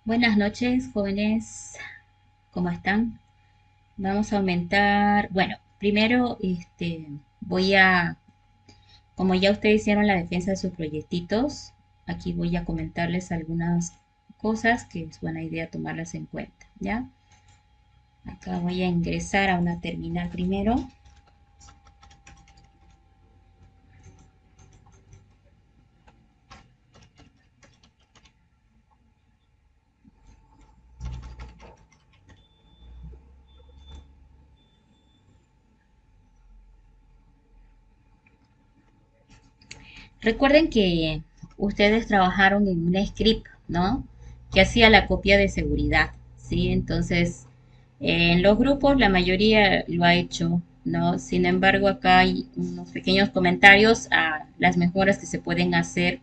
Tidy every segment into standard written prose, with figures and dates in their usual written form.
Buenas noches, jóvenes. ¿Cómo están? Vamos a aumentar. Bueno, primero, como ya ustedes hicieron la defensa de sus proyectitos, aquí voy a comentarles algunas cosas que es buena idea tomarlas en cuenta, ¿ya? Acá voy a ingresar a una terminal primero. Recuerden que ustedes trabajaron en un script, ¿no? Que hacía la copia de seguridad, ¿sí? Entonces, en los grupos la mayoría lo ha hecho, ¿no? Sin embargo, acá hay unos pequeños comentarios a las mejoras que se pueden hacer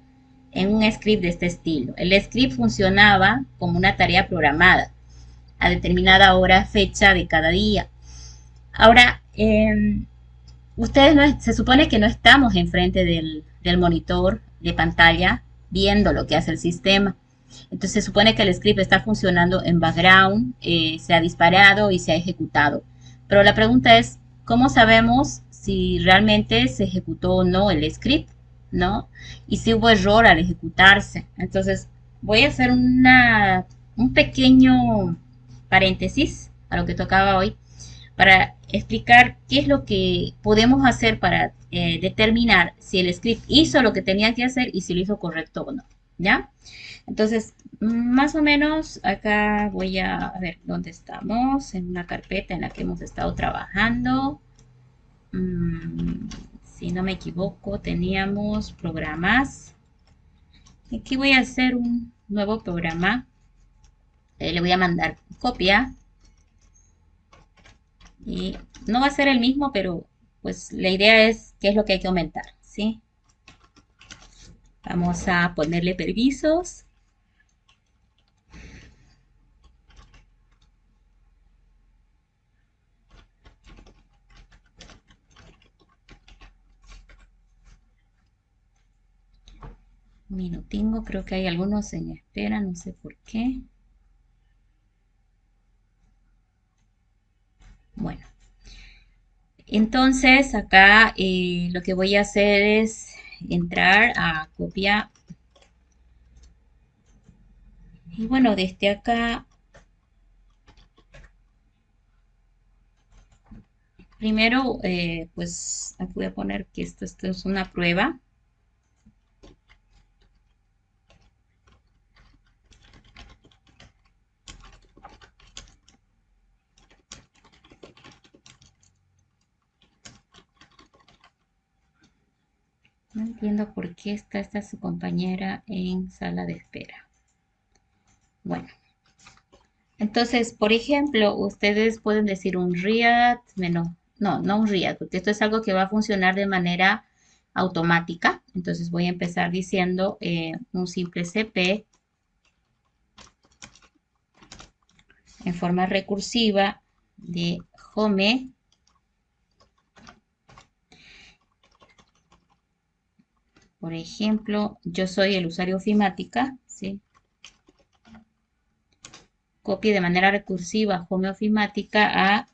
en un script de este estilo. El script funcionaba como una tarea programada a determinada hora, fecha de cada día. Ahora, ustedes se supone que no estamos enfrente del monitor de pantalla viendo lo que hace el sistema. Entonces se supone que el script está funcionando en background, se ha disparado y se ha ejecutado. Pero la pregunta es, ¿cómo sabemos si realmente se ejecutó o no el script? ¿No? Y si hubo error al ejecutarse. Entonces voy a hacer un pequeño paréntesis a lo que tocaba hoy para explicar qué es lo que podemos hacer para determinar si el script hizo lo que tenía que hacer y si lo hizo correcto o no. ¿Ya? Entonces, más o menos acá voy a ver dónde estamos, en una carpeta en la que hemos estado trabajando. Mm, si no me equivoco, teníamos programas. Aquí voy a hacer un nuevo programa. Le voy a mandar copia y no va a ser el mismo, pero pues la idea es qué es lo que hay que aumentar, ¿sí? Vamos a ponerle permisos. Un minutingo, creo que hay algunos en espera, no sé por qué. Bueno, entonces acá lo que voy a hacer es entrar a copia. Y bueno, desde acá, primero, pues aquí voy a poner que esto es una prueba. No entiendo por qué está esta su compañera en sala de espera. Bueno, entonces, por ejemplo, ustedes pueden decir un RIAD menos, no un RIAD, porque esto es algo que va a funcionar de manera automática. Entonces voy a empezar diciendo un simple CP en forma recursiva de home. Por ejemplo, yo soy el usuario ofimática, ¿sí? Copie de manera recursiva home ofimática a,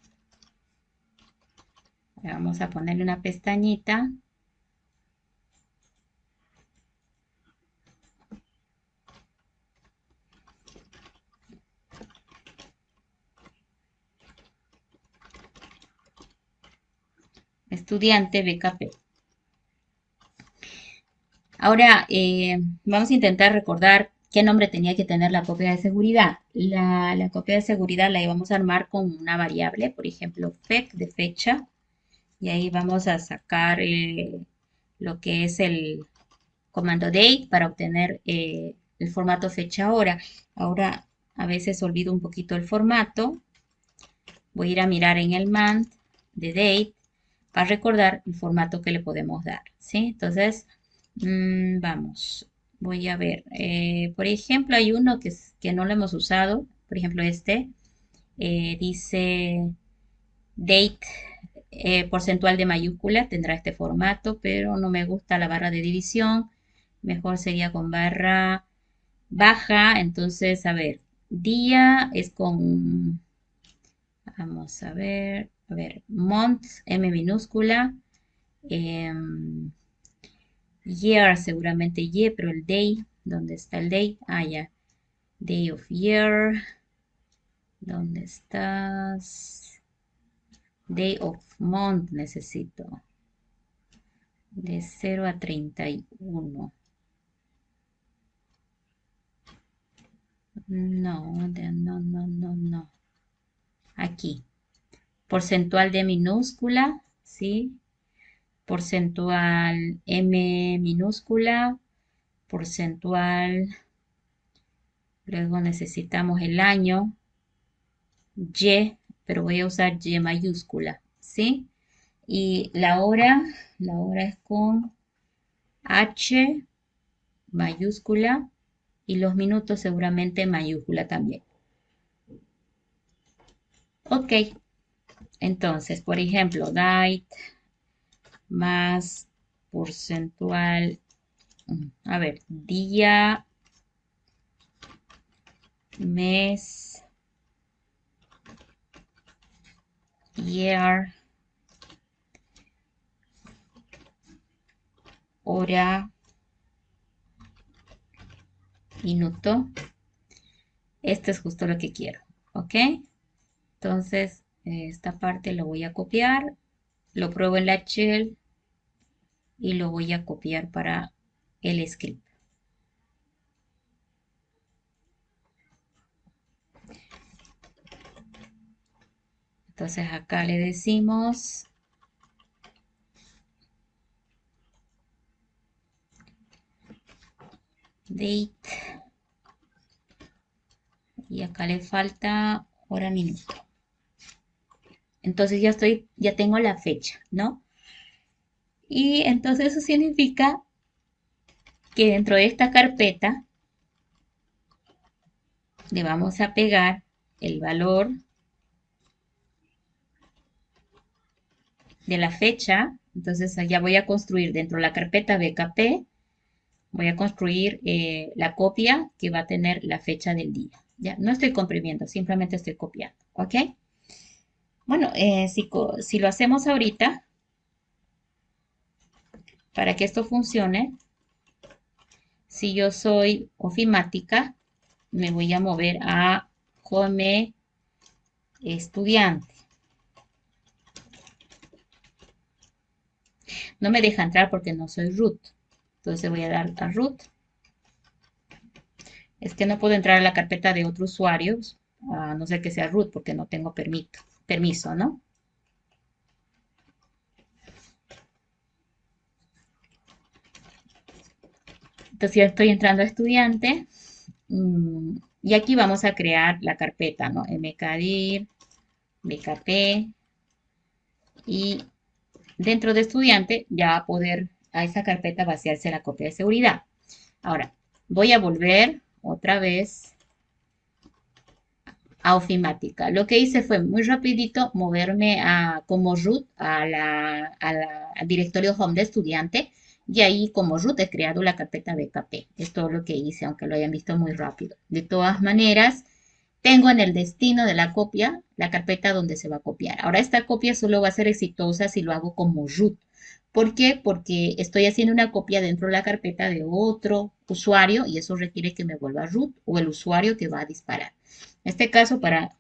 vamos a ponerle una pestañita, estudiante BKP. Ahora vamos a intentar recordar qué nombre tenía que tener la copia de seguridad. La copia de seguridad la íbamos a armar con una variable, por ejemplo, fec de fecha, y ahí vamos a sacar lo que es el comando date para obtener el formato fecha hora. Ahora a veces olvido un poquito el formato. Voy a ir a mirar en el mand de date para recordar el formato que le podemos dar, ¿sí? Entonces, vamos, voy a ver. Por ejemplo, hay uno que no lo hemos usado. Por ejemplo, dice date porcentual de mayúscula, tendrá este formato, pero no me gusta la barra de división. Mejor sería con barra baja. Entonces, a ver, Día es con, vamos a ver, month, M minúscula. em, Year, seguramente Y, pero el day, ¿dónde está el day? Ah, ya. Day of year, ¿dónde estás? Day of month necesito. De 0 a 31. No, no. Aquí. Porcentual de minúscula, ¿sí? Porcentual M minúscula. Porcentual. Luego necesitamos el año. Y, pero voy a usar Y mayúscula, ¿sí? Y la hora es con H mayúscula y los minutos seguramente mayúscula también. Ok, entonces, por ejemplo, date más porcentual, a ver, día, mes, year, hora, minuto. Esto es justo lo que quiero, ¿ok? Entonces, esta parte lo voy a copiar, lo pruebo en la shell y lo voy a copiar para el script. Entonces acá le decimos date y acá le falta hora minuto. Entonces ya tengo la fecha, ¿no? Y entonces eso significa que dentro de esta carpeta le vamos a pegar el valor de la fecha. Entonces allá voy a construir dentro de la carpeta BKP, voy a construir la copia que va a tener la fecha del día. Ya, no estoy comprimiendo, simplemente estoy copiando, ¿ok? Bueno, si lo hacemos ahorita, para que esto funcione, si yo soy ofimática, me voy a mover a Home Estudiante. No me deja entrar porque no soy root. Entonces voy a dar a root. Es que no puedo entrar a la carpeta de otros usuarios, a no ser que sea root, porque no tengo permiso, ¿no? Entonces ya estoy entrando a estudiante. Y aquí vamos a crear la carpeta, ¿no? mkdir, bkp. Y dentro de estudiante ya va a poder a esa carpeta vaciarse la copia de seguridad. Ahora, voy a volver otra vez a ofimática. Lo que hice fue muy rapidito moverme como root al directorio home de estudiante y ahí como root he creado la carpeta BKP. Es todo lo que hice, aunque lo hayan visto muy rápido. De todas maneras, tengo en el destino de la copia la carpeta donde se va a copiar. Ahora esta copia solo va a ser exitosa si lo hago como root. ¿Por qué? Porque estoy haciendo una copia dentro de la carpeta de otro usuario y eso requiere que me vuelva root o el usuario que va a disparar. En este caso, para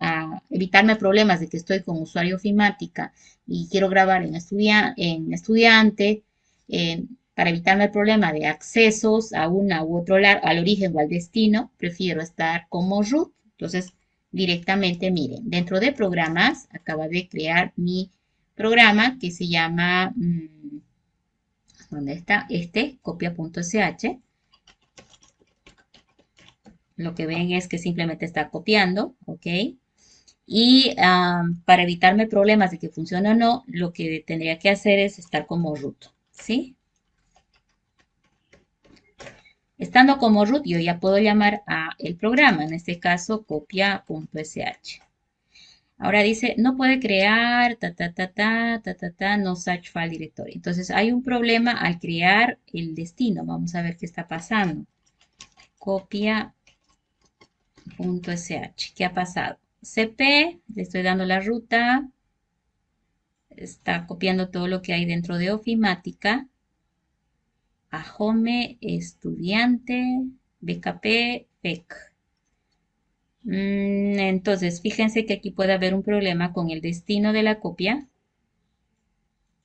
evitarme problemas de que estoy con usuario ofimática y quiero grabar en estudiante, para evitarme el problema de accesos a una u otro lado, al origen o al destino, prefiero estar como root. Entonces, directamente, miren, dentro de programas, acaba de crear mi programa que se llama, ¿dónde está? Copia.sh. Lo que ven es que simplemente está copiando, ¿ok? Y para evitarme problemas de que funcione o no, lo que tendría que hacer es estar como root, ¿sí? Estando como root, yo ya puedo llamar a el programa, en este caso copia.sh. Ahora dice, no puede crear, no such file directory. Entonces hay un problema al crear el destino. Vamos a ver qué está pasando. Copia .sh. ¿Qué ha pasado? CP, le estoy dando la ruta, está copiando todo lo que hay dentro de ofimática, a home, estudiante, BKP, PEC. Entonces, fíjense que aquí puede haber un problema con el destino de la copia,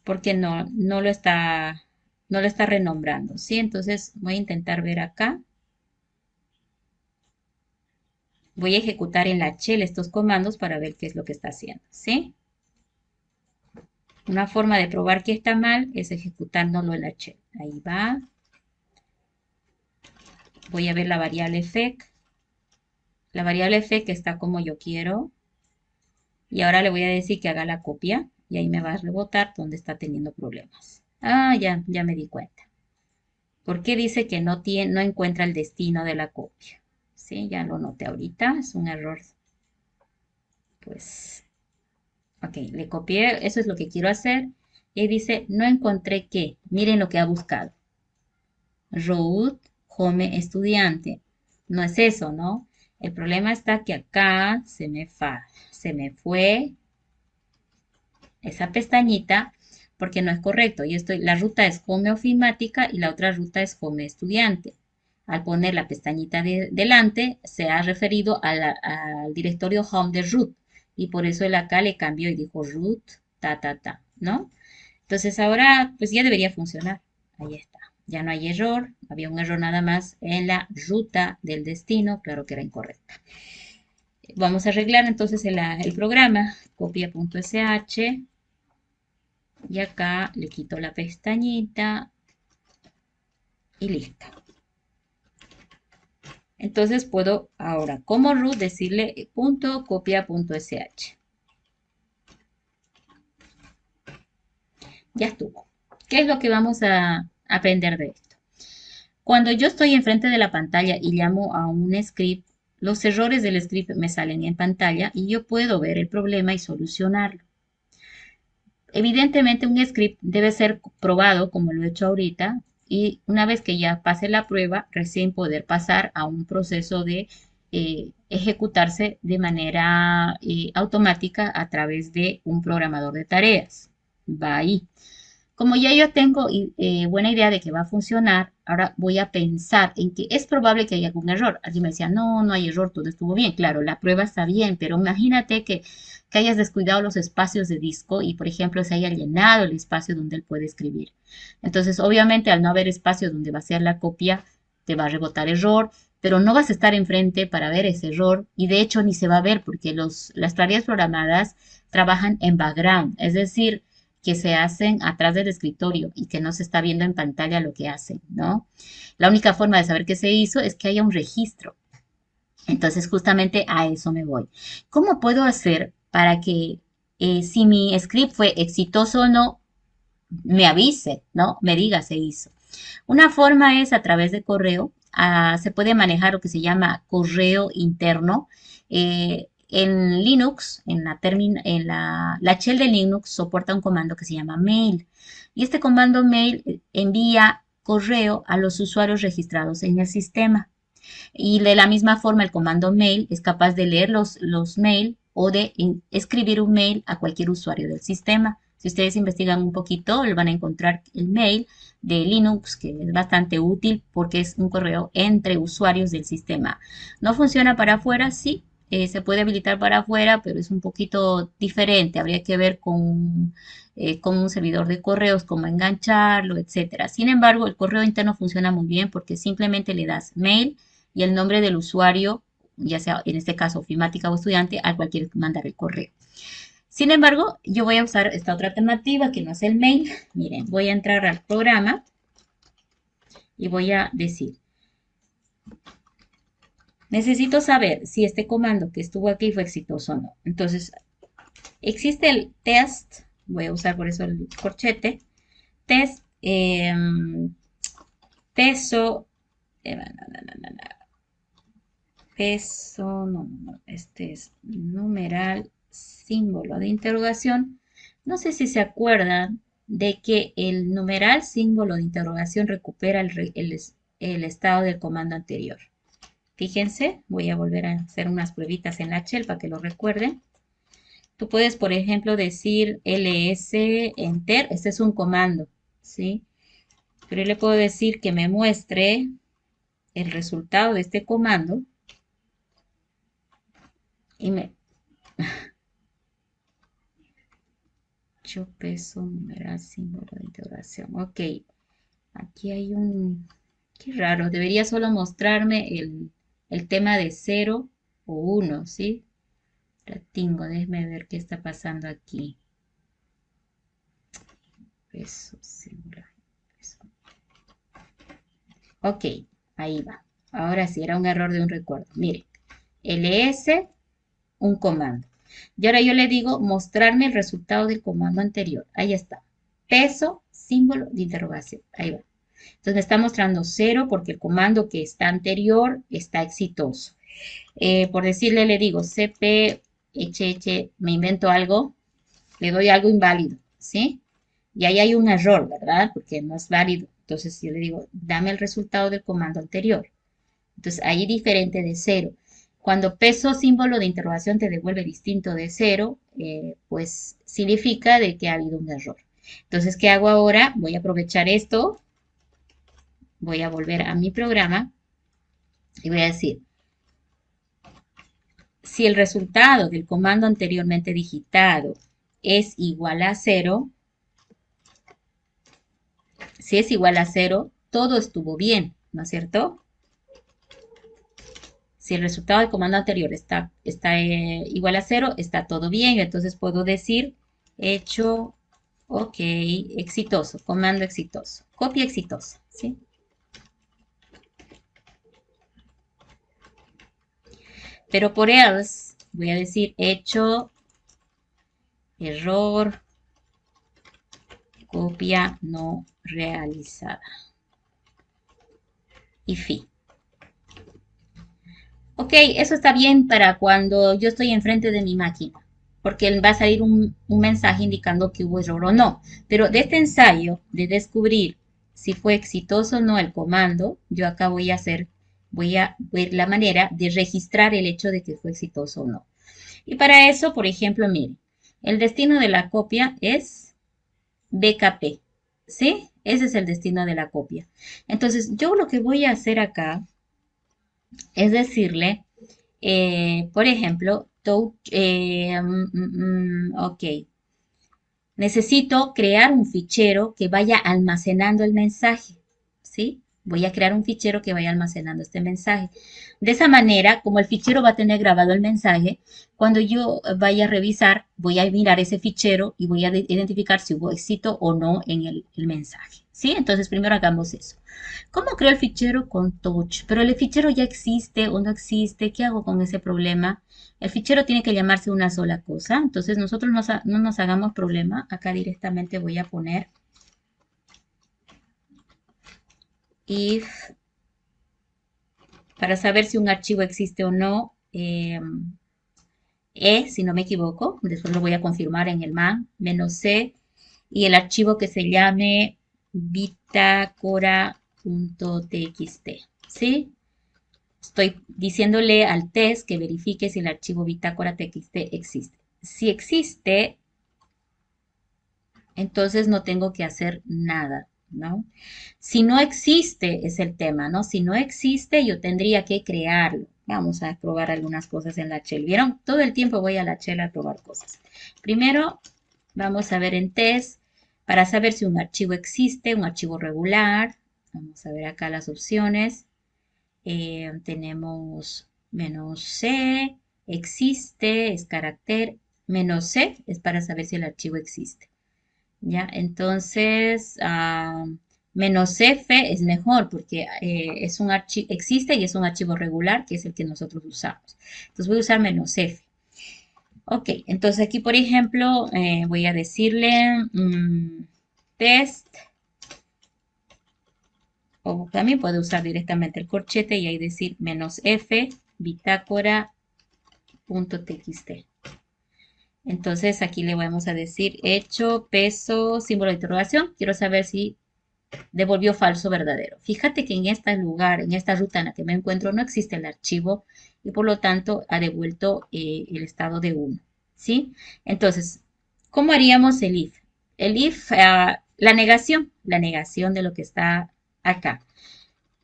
porque no lo está renombrando, ¿sí? Entonces, voy a intentar ver acá. Voy a ejecutar en la shell estos comandos para ver qué es lo que está haciendo, ¿sí? Una forma de probar que está mal es ejecutándolo en la shell. Ahí va. Voy a ver la variable fec. La variable fec está como yo quiero. Y ahora le voy a decir que haga la copia. Y ahí me va a rebotar donde está teniendo problemas. Ah, ya me di cuenta. ¿Por qué dice que no encuentra el destino de la copia? Sí, ya lo noté ahorita. Es un error. Pues, ok, le copié. Eso es lo que quiero hacer. Y dice, no encontré qué. Miren lo que ha buscado. Root, home, estudiante. No es eso, ¿no? El problema está que acá se me fue esa pestañita porque no es correcto. La ruta es home ofimática y la otra ruta es home estudiante. Al poner la pestañita delante, se ha referido al directorio home de root. Y por eso él acá le cambió y dijo root, ¿no? Entonces ahora, pues ya debería funcionar. Ahí está. Ya no hay error. Había un error nada más en la ruta del destino. Claro que era incorrecta. Vamos a arreglar entonces el programa. Copia.sh. Y acá le quito la pestañita. Y listo. Entonces puedo ahora como root decirle .copia.sh. Ya estuvo. ¿Qué es lo que vamos a aprender de esto? Cuando yo estoy enfrente de la pantalla y llamo a un script, los errores del script me salen en pantalla y yo puedo ver el problema y solucionarlo. Evidentemente un script debe ser probado como lo he hecho ahorita y una vez que ya pase la prueba, recién poder pasar a un proceso de ejecutarse de manera automática a través de un programador de tareas. Va ahí. Como ya yo tengo buena idea de que va a funcionar, ahora voy a pensar en que es probable que haya algún error. Alguien me decía, no hay error, todo estuvo bien. Claro, la prueba está bien, pero imagínate que hayas descuidado los espacios de disco y, por ejemplo, se haya llenado el espacio donde él puede escribir. Entonces, obviamente, al no haber espacio donde va a ser la copia, te va a rebotar error, pero no vas a estar enfrente para ver ese error y de hecho ni se va a ver porque las tareas programadas trabajan en background, es decir, que se hacen atrás del escritorio y que no se está viendo en pantalla lo que hacen, ¿no? La única forma de saber qué se hizo es que haya un registro. Entonces, justamente a eso me voy. ¿Cómo puedo hacer para que si mi script fue exitoso o no, me avise, ¿no? Me diga se hizo. Una forma es a través de correo. Se puede manejar lo que se llama correo interno. En Linux, la shell de Linux soporta un comando que se llama mail. Y este comando mail envía correo a los usuarios registrados en el sistema. Y de la misma forma, el comando mail es capaz de leer los mail o de escribir un mail a cualquier usuario del sistema. Si ustedes investigan un poquito, le van a encontrar el mail de Linux, que es bastante útil porque es un correo entre usuarios del sistema. ¿No funciona para afuera? Sí, se puede habilitar para afuera, pero es un poquito diferente. Habría que ver con un servidor de correos, cómo engancharlo, etcétera. Sin embargo, el correo interno funciona muy bien porque simplemente le das mail y el nombre del usuario, ya sea en este caso ofimática o estudiante, al cual quieres mandar el correo. Sin embargo, yo voy a usar esta otra alternativa que no es el mail. Miren, voy a entrar al programa y voy a decir, necesito saber si este comando que estuvo aquí fue exitoso o no. Entonces, existe el test, voy a usar por eso el corchete, test peso, peso, este es numeral, símbolo de interrogación. No sé si se acuerdan de que el numeral símbolo de interrogación recupera el estado del comando anterior. Fíjense, voy a volver a hacer unas pruebitas en la shell para que lo recuerden. Tú puedes, por ejemplo, decir ls enter, este es un comando, ¿sí? Pero yo le puedo decir que me muestre el resultado de este comando y me... Yo peso, numeral, símbolo de interrogación. Ok, aquí hay un... Qué raro, debería solo mostrarme el tema de 0 o 1, ¿sí? Tengo, déjeme ver qué está pasando aquí. Peso, símbolo, peso. Ok, ahí va. Ahora sí, era un error de un recuerdo. Mire, ls, un comando. Y ahora yo le digo mostrarme el resultado del comando anterior. Ahí está. Peso, símbolo de interrogación. Ahí va. Entonces me está mostrando 0 porque el comando que está anterior está exitoso. Por decirle, le digo cp, me invento algo, le doy algo inválido, ¿sí? Y ahí hay un error, ¿verdad? Porque no es válido. Entonces yo le digo, dame el resultado del comando anterior. Entonces ahí diferente de 0. Cuando peso símbolo de interrogación te devuelve distinto de 0, pues significa de que ha habido un error. Entonces, ¿qué hago ahora? Voy a aprovechar esto, voy a volver a mi programa y voy a decir, si el resultado del comando anteriormente digitado es igual a 0, si es igual a 0, todo estuvo bien, ¿no es cierto? Si el resultado del comando anterior está igual a 0, está todo bien. Entonces puedo decir hecho, ok, exitoso, comando exitoso, copia exitosa, ¿sí? Pero por else voy a decir hecho, error, copia no realizada. Y fin. Ok, eso está bien para cuando yo estoy enfrente de mi máquina, porque va a salir un mensaje indicando que hubo error o no. Pero de este ensayo de descubrir si fue exitoso o no el comando, yo acá voy a ver la manera de registrar el hecho de que fue exitoso o no. Y para eso, por ejemplo, miren, el destino de la copia es BKP, ¿sí? Ese es el destino de la copia. Entonces, yo lo que voy a hacer acá es decirle, por ejemplo, ok, necesito crear un fichero que vaya almacenando el mensaje, ¿sí? Voy a crear un fichero que vaya almacenando este mensaje. De esa manera, como el fichero va a tener grabado el mensaje, cuando yo vaya a revisar, voy a mirar ese fichero y voy a identificar si hubo éxito o no en el mensaje, ¿sí? Entonces, primero hagamos eso. ¿Cómo creo el fichero con touch? Pero el fichero ya existe o no existe. ¿Qué hago con ese problema? El fichero tiene que llamarse una sola cosa. Entonces nosotros no nos hagamos problema. Acá directamente voy a poner if para saber si un archivo existe o no. Si no me equivoco. Después lo voy a confirmar en el man. -c. Y el archivo que se llame bitácora.txt. ¿Sí? Estoy diciéndole al test que verifique si el archivo bitácora txt existe. Si existe, entonces no tengo que hacer nada, ¿no? Si no existe, es el tema, ¿no? Si no existe, yo tendría que crearlo. Vamos a probar algunas cosas en la shell. ¿Vieron? Todo el tiempo voy a la shell a probar cosas. Primero, vamos a ver en test para saber si un archivo existe, un archivo regular. Vamos a ver acá las opciones. Tenemos -c, existe, es carácter, -c es para saber si el archivo existe. ¿Ya? Entonces, -f es mejor porque es un archivo, existe y es un archivo regular que es el que nosotros usamos. Entonces voy a usar -f. Ok, entonces aquí, por ejemplo, voy a decirle test, o también puedo usar directamente el corchete y ahí decir -f bitácora.txt. Entonces aquí le vamos a decir hecho, peso, símbolo de interrogación. Quiero saber si devolvió falso verdadero. Fíjate que en este lugar, en esta ruta en la que me encuentro, no existe el archivo y por lo tanto ha devuelto el estado de 1. ¿Sí? Entonces, ¿cómo haríamos el if? El if, la negación de lo que está acá.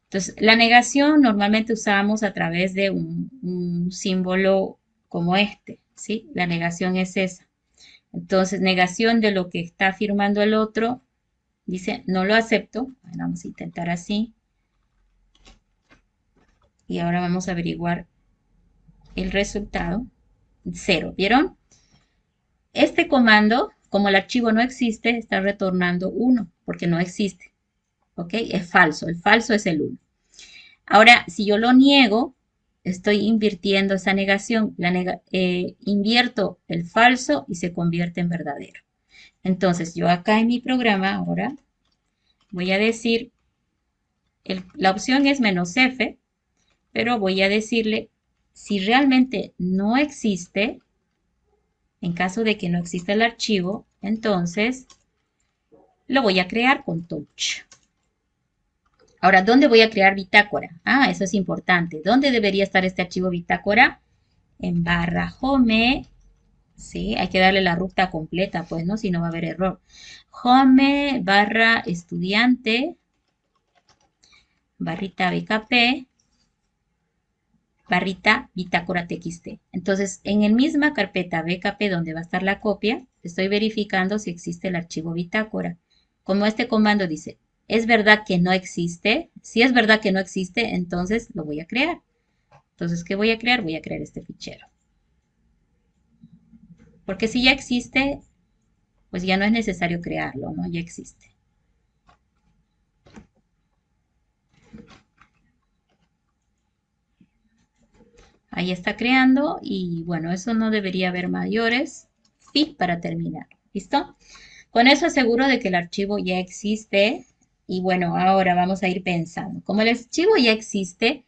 Entonces, la negación normalmente usamos a través de un símbolo como este, ¿sí? La negación es esa. Entonces, negación de lo que está afirmando el otro, dice, no lo acepto. Bueno, vamos a intentar así. Y ahora vamos a averiguar el resultado. 0, ¿vieron? Este comando, como el archivo no existe, está retornando 1, porque no existe. ¿Ok? Es falso. El falso es el 1. Ahora, si yo lo niego, estoy invirtiendo esa negación. Invierto el falso y se convierte en verdadero. Entonces, yo acá en mi programa ahora voy a decir, la opción es "-f", pero voy a decirle, si realmente no existe, en caso de que no exista el archivo, entonces lo voy a crear con touch. Ahora, ¿dónde voy a crear bitácora? Ah, eso es importante. ¿Dónde debería estar este archivo bitácora? En /home, ¿sí? Hay que darle la ruta completa, pues, ¿no? Si no va a haber error. Home /estudiante, barrita bkp, barrita bitácora txt. Entonces, en el misma carpeta bkp donde va a estar la copia, estoy verificando si existe el archivo bitácora. Como este comando dice, ¿es verdad que no existe? Si es verdad que no existe, entonces lo voy a crear. Entonces, ¿qué voy a crear? Voy a crear este fichero. Porque si ya existe, pues ya no es necesario crearlo, ¿no? Ya existe. Ahí está creando y bueno, eso no debería haber mayores. Fin para terminar. ¿Listo? Con eso aseguro de que el archivo ya existe y bueno, ahora vamos a ir pensando. Como el archivo ya existe,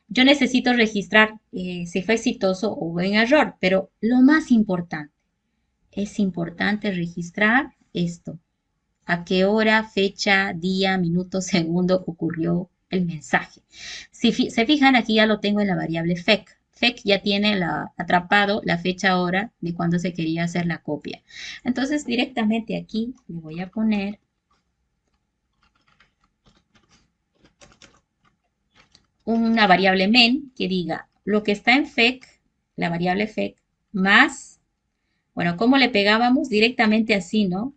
yo necesito registrar si fue exitoso o hubo un error, pero lo más importante, es importante registrar esto. A qué hora, fecha, día, minuto, segundo ocurrió el mensaje. Si se fijan, aquí ya lo tengo en la variable fec. Fec ya tiene atrapado la fecha hora de cuando se quería hacer la copia. Entonces, directamente aquí le voy a poner una variable men que diga lo que está en fec, la variable fec, más, bueno, ¿cómo le pegábamos? Directamente así, ¿no?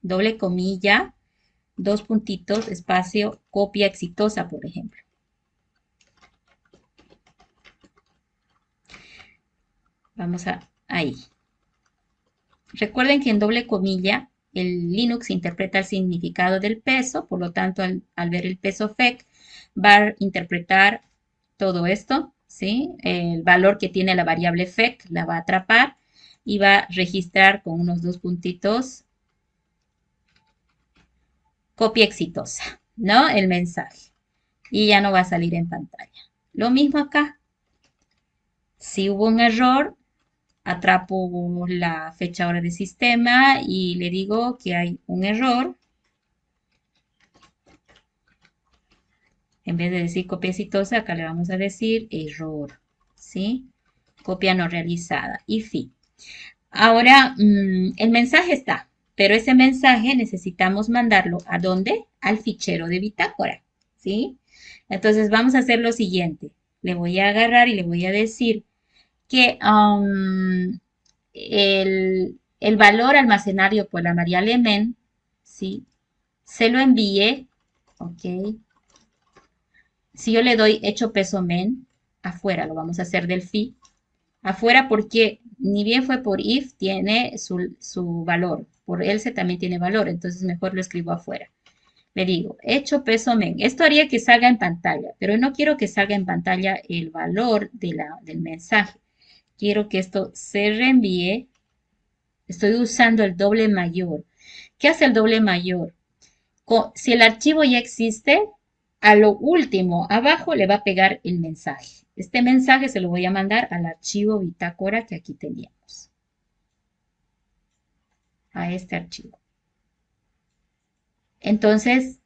Doble comilla, dos puntitos, espacio, copia exitosa, por ejemplo. Vamos a ahí. Recuerden que en doble comilla el Linux interpreta el significado del peso, por lo tanto al ver el peso FEC va a interpretar todo esto, ¿sí? El valor que tiene la variable FEC la va a atrapar y va a registrar con unos dos puntitos copia exitosa, ¿no? El mensaje. Y ya no va a salir en pantalla. Lo mismo acá. Si hubo un error, atrapo la fecha hora de sistema y le digo que hay un error. En vez de decir copia exitosa, acá le vamos a decir error, ¿sí? Copia no realizada y fin. Ahora, el mensaje está, pero ese mensaje necesitamos mandarlo ¿a dónde? Al fichero de bitácora, ¿sí? Entonces vamos a hacer lo siguiente. Le voy a agarrar y le voy a decir que el valor almacenario por la variable men, ¿sí? Se lo envíe, ¿ok? Si yo le doy hecho peso men, afuera, lo vamos a hacer del fi, afuera porque ni bien fue por if, tiene su valor, por else también tiene valor, entonces mejor lo escribo afuera. Le digo, hecho peso men. Esto haría que salga en pantalla, pero no quiero que salga en pantalla el valor del mensaje. Quiero que esto se reenvíe. Estoy usando el doble mayor. ¿Qué hace el doble mayor? Si el archivo ya existe, a lo último, abajo le va a pegar el mensaje. Este mensaje se lo voy a mandar al archivo bitácora que aquí teníamos. A este archivo. Entonces,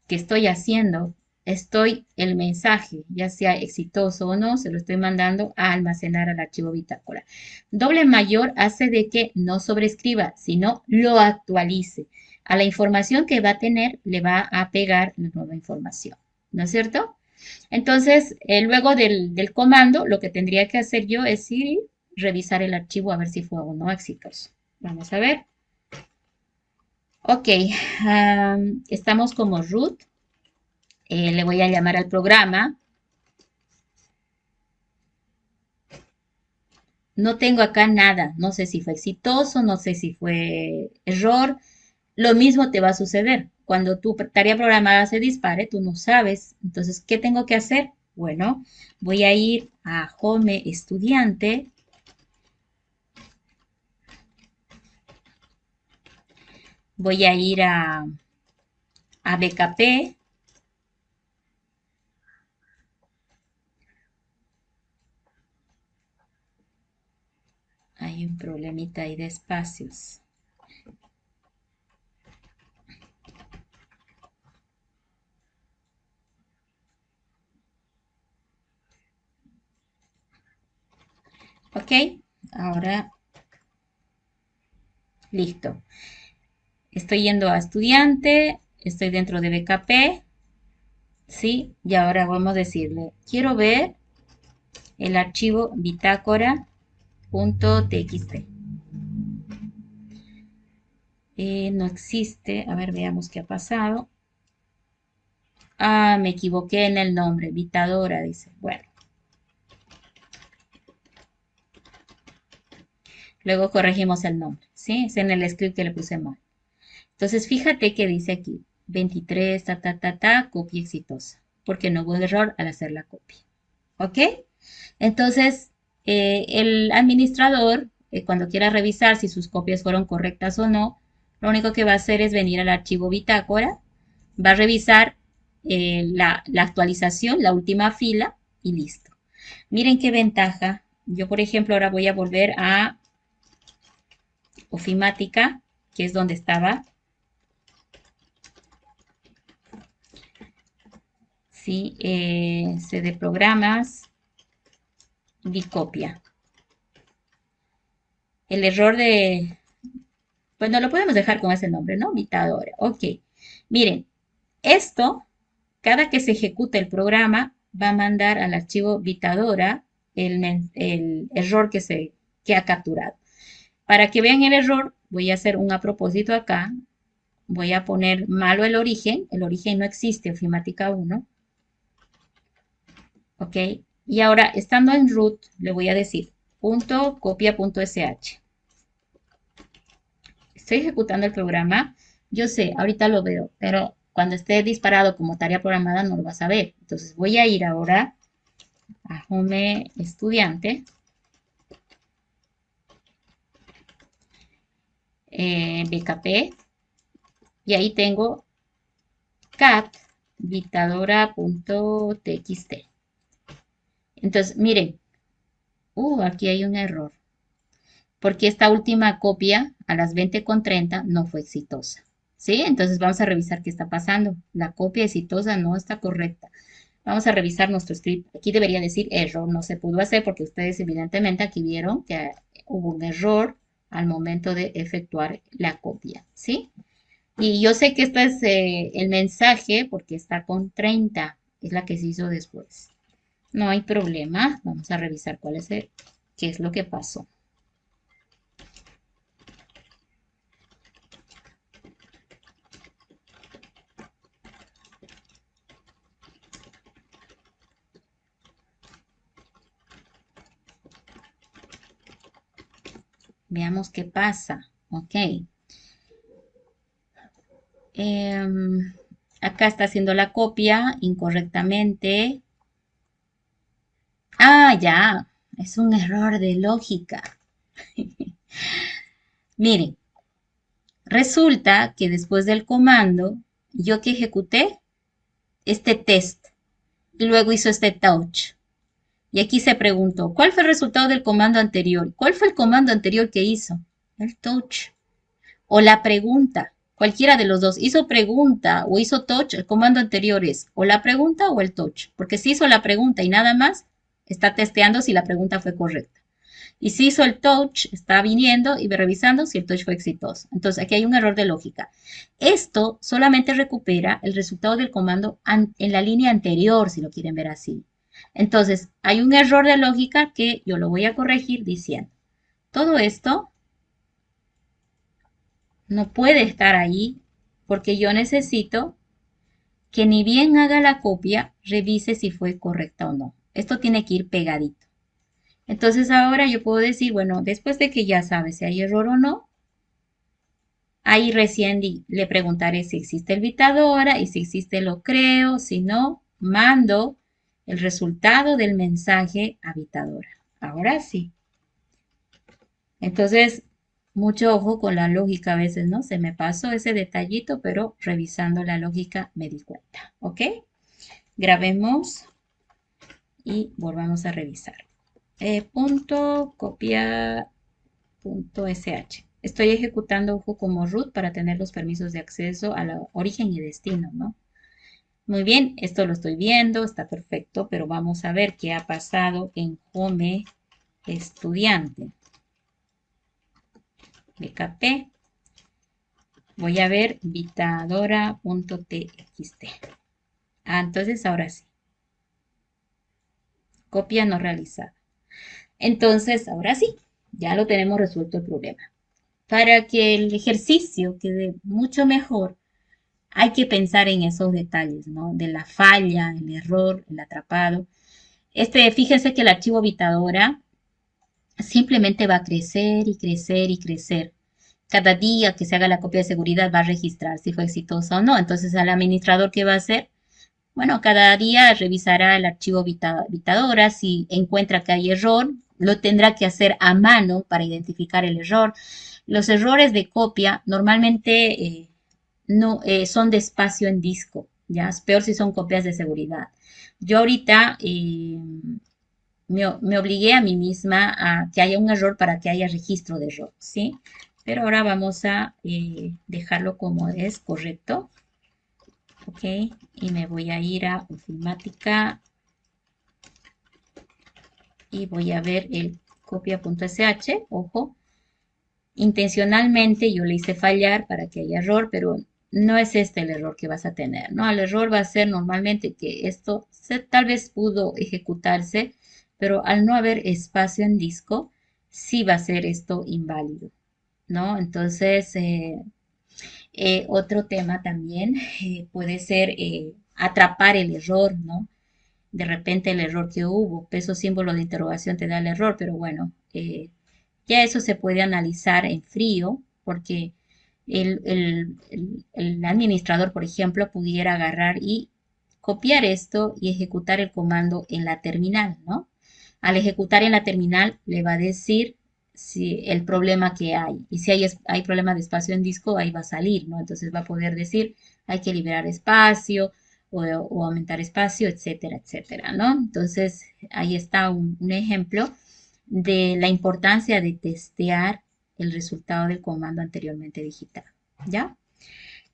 que estoy haciendo, el mensaje, ya sea exitoso o no, se lo estoy mandando a almacenar al archivo bitácora. Doble mayor hace de que no sobrescriba, sino lo actualice. A la información que va a tener le va a pegar la nueva información, ¿no es cierto? Entonces, luego del comando, lo que tendría que hacer yo es ir y revisar el archivo a ver si fue o no exitoso. Vamos a ver. Ok, estamos como root. Le voy a llamar al programa. No tengo acá nada. No sé si fue exitoso, no sé si fue error. Lo mismo te va a suceder. Cuando tu tarea programada se dispare, tú no sabes. Entonces, ¿qué tengo que hacer? Bueno, voy a ir a Home Estudiante. Voy a ir a BKP. Hay un problemita ahí de espacios. Ok, ahora listo. Estoy yendo a estudiante, estoy dentro de BKP, ¿sí? Y ahora vamos a decirle, quiero ver el archivo bitácora.txt. No existe, a ver, veamos qué ha pasado. Ah, me equivoqué en el nombre, Bitadora, dice. Bueno, luego corregimos el nombre, ¿sí? Es en el script que le puse mal. Entonces, fíjate que dice aquí, 23, copia exitosa, porque no hubo error al hacer la copia. ¿Ok? Entonces, el administrador, cuando quiera revisar si sus copias fueron correctas o no, lo único que va a hacer es venir al archivo bitácora, va a revisar la actualización, la última fila y listo. Miren qué ventaja. Yo, por ejemplo, ahora voy a volver a ofimática, que es donde estaba. Sí, CD programas, bicopia. El error de, pues no lo podemos dejar con ese nombre, ¿no? Bitadora. Ok. Miren, esto, cada que se ejecute el programa, va a mandar al archivo bitadora el error que ha capturado. Para que vean el error, voy a hacer un a propósito acá. Voy a poner malo el origen no existe, ofimática 1. ¿Ok? Y ahora, estando en root, le voy a decir punto copia.sh. Estoy ejecutando el programa. Yo sé, ahorita lo veo, pero cuando esté disparado como tarea programada no lo vas a ver. Entonces voy a ir ahora a Home Estudiante, BKP, y ahí tengo cat dictadora.txt. Entonces, miren, aquí hay un error, porque esta última copia a las 20:30 no fue exitosa. ¿Sí? Entonces vamos a revisar qué está pasando. La copia exitosa no está correcta. Vamos a revisar nuestro script. Aquí debería decir error, no se pudo hacer porque ustedes evidentemente aquí vieron que hubo un error al momento de efectuar la copia, ¿sí? Y yo sé que este es el mensaje porque está con 30, es la que se hizo después. No hay problema, vamos a revisar qué es lo que pasó. Veamos qué pasa. Ok. Em, Acá está haciendo la copia incorrectamente. Ah, ya. Es un error de lógica. Miren, resulta que después del comando, yo que ejecuté este test y luego hizo este touch. Y aquí se preguntó, ¿cuál fue el resultado del comando anterior? ¿Cuál fue el comando anterior que hizo? El touch. O la pregunta. Cualquiera de los dos. Hizo pregunta o hizo touch, el comando anterior es o la pregunta o el touch. Porque si hizo la pregunta y nada más, está testeando si la pregunta fue correcta. Y si hizo el touch, está viniendo y revisando si el touch fue exitoso. Entonces, aquí hay un error de lógica. Esto solamente recupera el resultado del comando en la línea anterior, si lo quieren ver así. Entonces, hay un error de lógica que yo lo voy a corregir diciendo, todo esto no puede estar ahí porque yo necesito que ni bien haga la copia, revise si fue correcta o no. Esto tiene que ir pegadito. Entonces ahora yo puedo decir, bueno, después de que ya sabe si hay error o no, ahí recién le preguntaré si existe el bitadora y si existe lo creo, si no, mando el resultado del mensaje a bitadora. Ahora sí. Entonces, mucho ojo con la lógica a veces, ¿no? Se me pasó ese detallito, pero revisando la lógica me di cuenta, ¿ok? Grabemos y volvamos a revisar. Punto copia punto sh. Estoy ejecutando ojo como root para tener los permisos de acceso a la origen y destino, ¿no? Muy bien, esto lo estoy viendo, está perfecto, pero vamos a ver qué ha pasado en home estudiante. BKP. Voy a ver bitadora.txt. Entonces ahora sí. Copia no realizada. Entonces, ahora sí, ya lo tenemos resuelto el problema. Para que el ejercicio quede mucho mejor, hay que pensar en esos detalles, ¿no? De la falla, el error, el atrapado. Fíjense que el archivo bitadora simplemente va a crecer y crecer y crecer. Cada día que se haga la copia de seguridad va a registrar si fue exitosa o no. Entonces, al administrador, ¿qué va a hacer? Bueno, cada día revisará el archivo bitadora. Si encuentra que hay error, lo tendrá que hacer a mano para identificar el error. Los errores de copia normalmente no son de espacio en disco, ya es peor si son copias de seguridad. Yo ahorita me obligué a mí misma a que haya un error para que haya registro de error, ¿sí? Pero ahora vamos a dejarlo como es, correcto. Ok, y me voy a ir a ofimática y voy a ver el copia.sh, ojo, intencionalmente yo le hice fallar para que haya error, pero no es este el error que vas a tener, ¿no? El error va a ser normalmente que esto tal vez pudo ejecutarse, pero al no haber espacio en disco, sí va a ser esto inválido, ¿no? Entonces, otro tema también puede ser atrapar el error, ¿no? De repente el error que hubo, peso símbolo de interrogación te da el error, pero bueno, ya eso se puede analizar en frío, porque el administrador, por ejemplo, pudiera agarrar y copiar esto y ejecutar el comando en la terminal, ¿no? Al ejecutar en la terminal le va a decir si el problema que hay. Y si hay problema de espacio en disco, ahí va a salir, ¿no? Entonces va a poder decir, hay que liberar espacio o aumentar espacio, etcétera, etcétera, ¿no? Entonces ahí está un ejemplo de la importancia de testear el resultado del comando anteriormente digitado, ¿ya?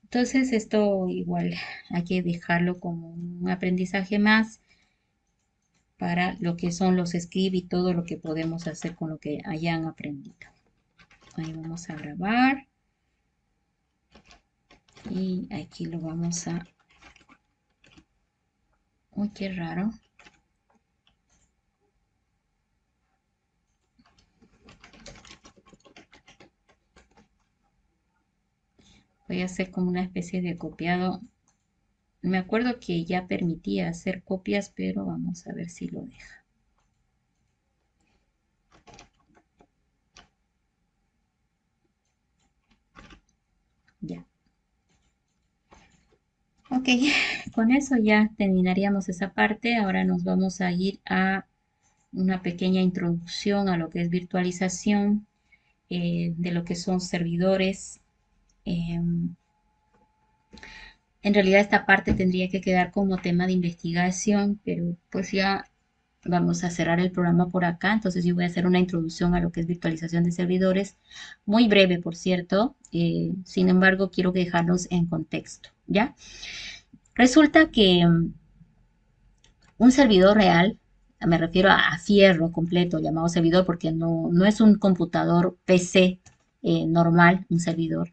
Entonces esto igual hay que dejarlo como un aprendizaje más para lo que son los scripts y todo lo que podemos hacer con lo que hayan aprendido. Ahí vamos a grabar y aquí lo vamos a... Uy, qué raro. Voy a hacer como una especie de copiado. Me acuerdo que ya permitía hacer copias, pero vamos a ver si lo deja. Ya. Ok, con eso ya terminaríamos esa parte. Ahora nos vamos a ir a una pequeña introducción a lo que es virtualización, de lo que son servidores. En realidad esta parte tendría que quedar como tema de investigación, pero pues ya vamos a cerrar el programa por acá. Entonces yo voy a hacer una introducción a lo que es virtualización de servidores, muy breve, por cierto. Sin embargo, quiero dejarlos en contexto, ¿ya? Resulta que un servidor real, me refiero a fierro completo, llamado servidor, porque no es un computador PC normal, un servidor.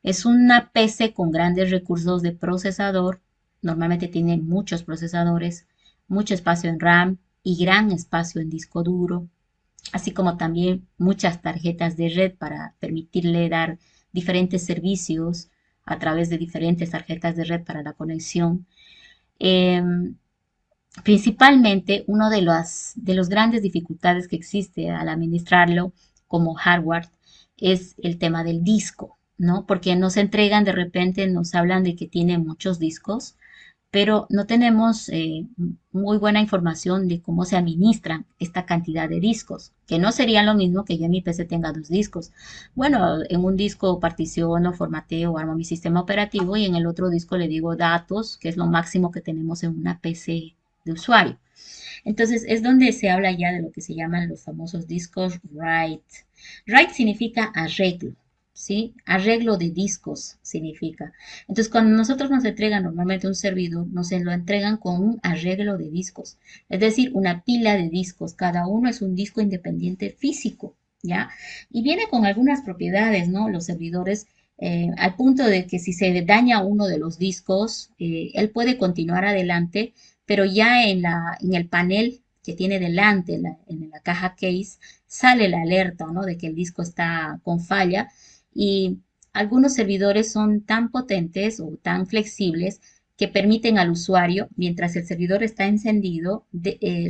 Es una PC con grandes recursos de procesador. Normalmente tiene muchos procesadores, mucho espacio en RAM y gran espacio en disco duro, así como también muchas tarjetas de red para permitirle dar diferentes servicios a través de diferentes tarjetas de red para la conexión. Eh, Principalmente, uno de los grandes dificultades que existe al administrarlo como hardware es el tema del disco, ¿no? Porque nos entregan de repente, nos hablan de que tiene muchos discos, pero no tenemos muy buena información de cómo se administran esta cantidad de discos, que no sería lo mismo que yo en mi PC tenga dos discos. Bueno, en un disco particiono, formateo, armo mi sistema operativo y en el otro disco le digo datos, que es lo máximo que tenemos en una PC de usuario. Entonces es donde se habla ya de lo que se llaman los famosos discos write. Write significa arreglo, ¿sí? Arreglo de discos significa. Entonces cuando nosotros nos entregan normalmente un servidor, nos lo entregan con un arreglo de discos, es decir, una pila de discos. Cada uno es un disco independiente físico, ¿ya? Y viene con algunas propiedades, ¿no? Los servidores al punto de que si se daña uno de los discos, él puede continuar adelante, pero ya en el panel que tiene delante, en la caja case, sale la alerta, ¿no? De que el disco está con falla y algunos servidores son tan potentes o tan flexibles que permiten al usuario, mientras el servidor está encendido,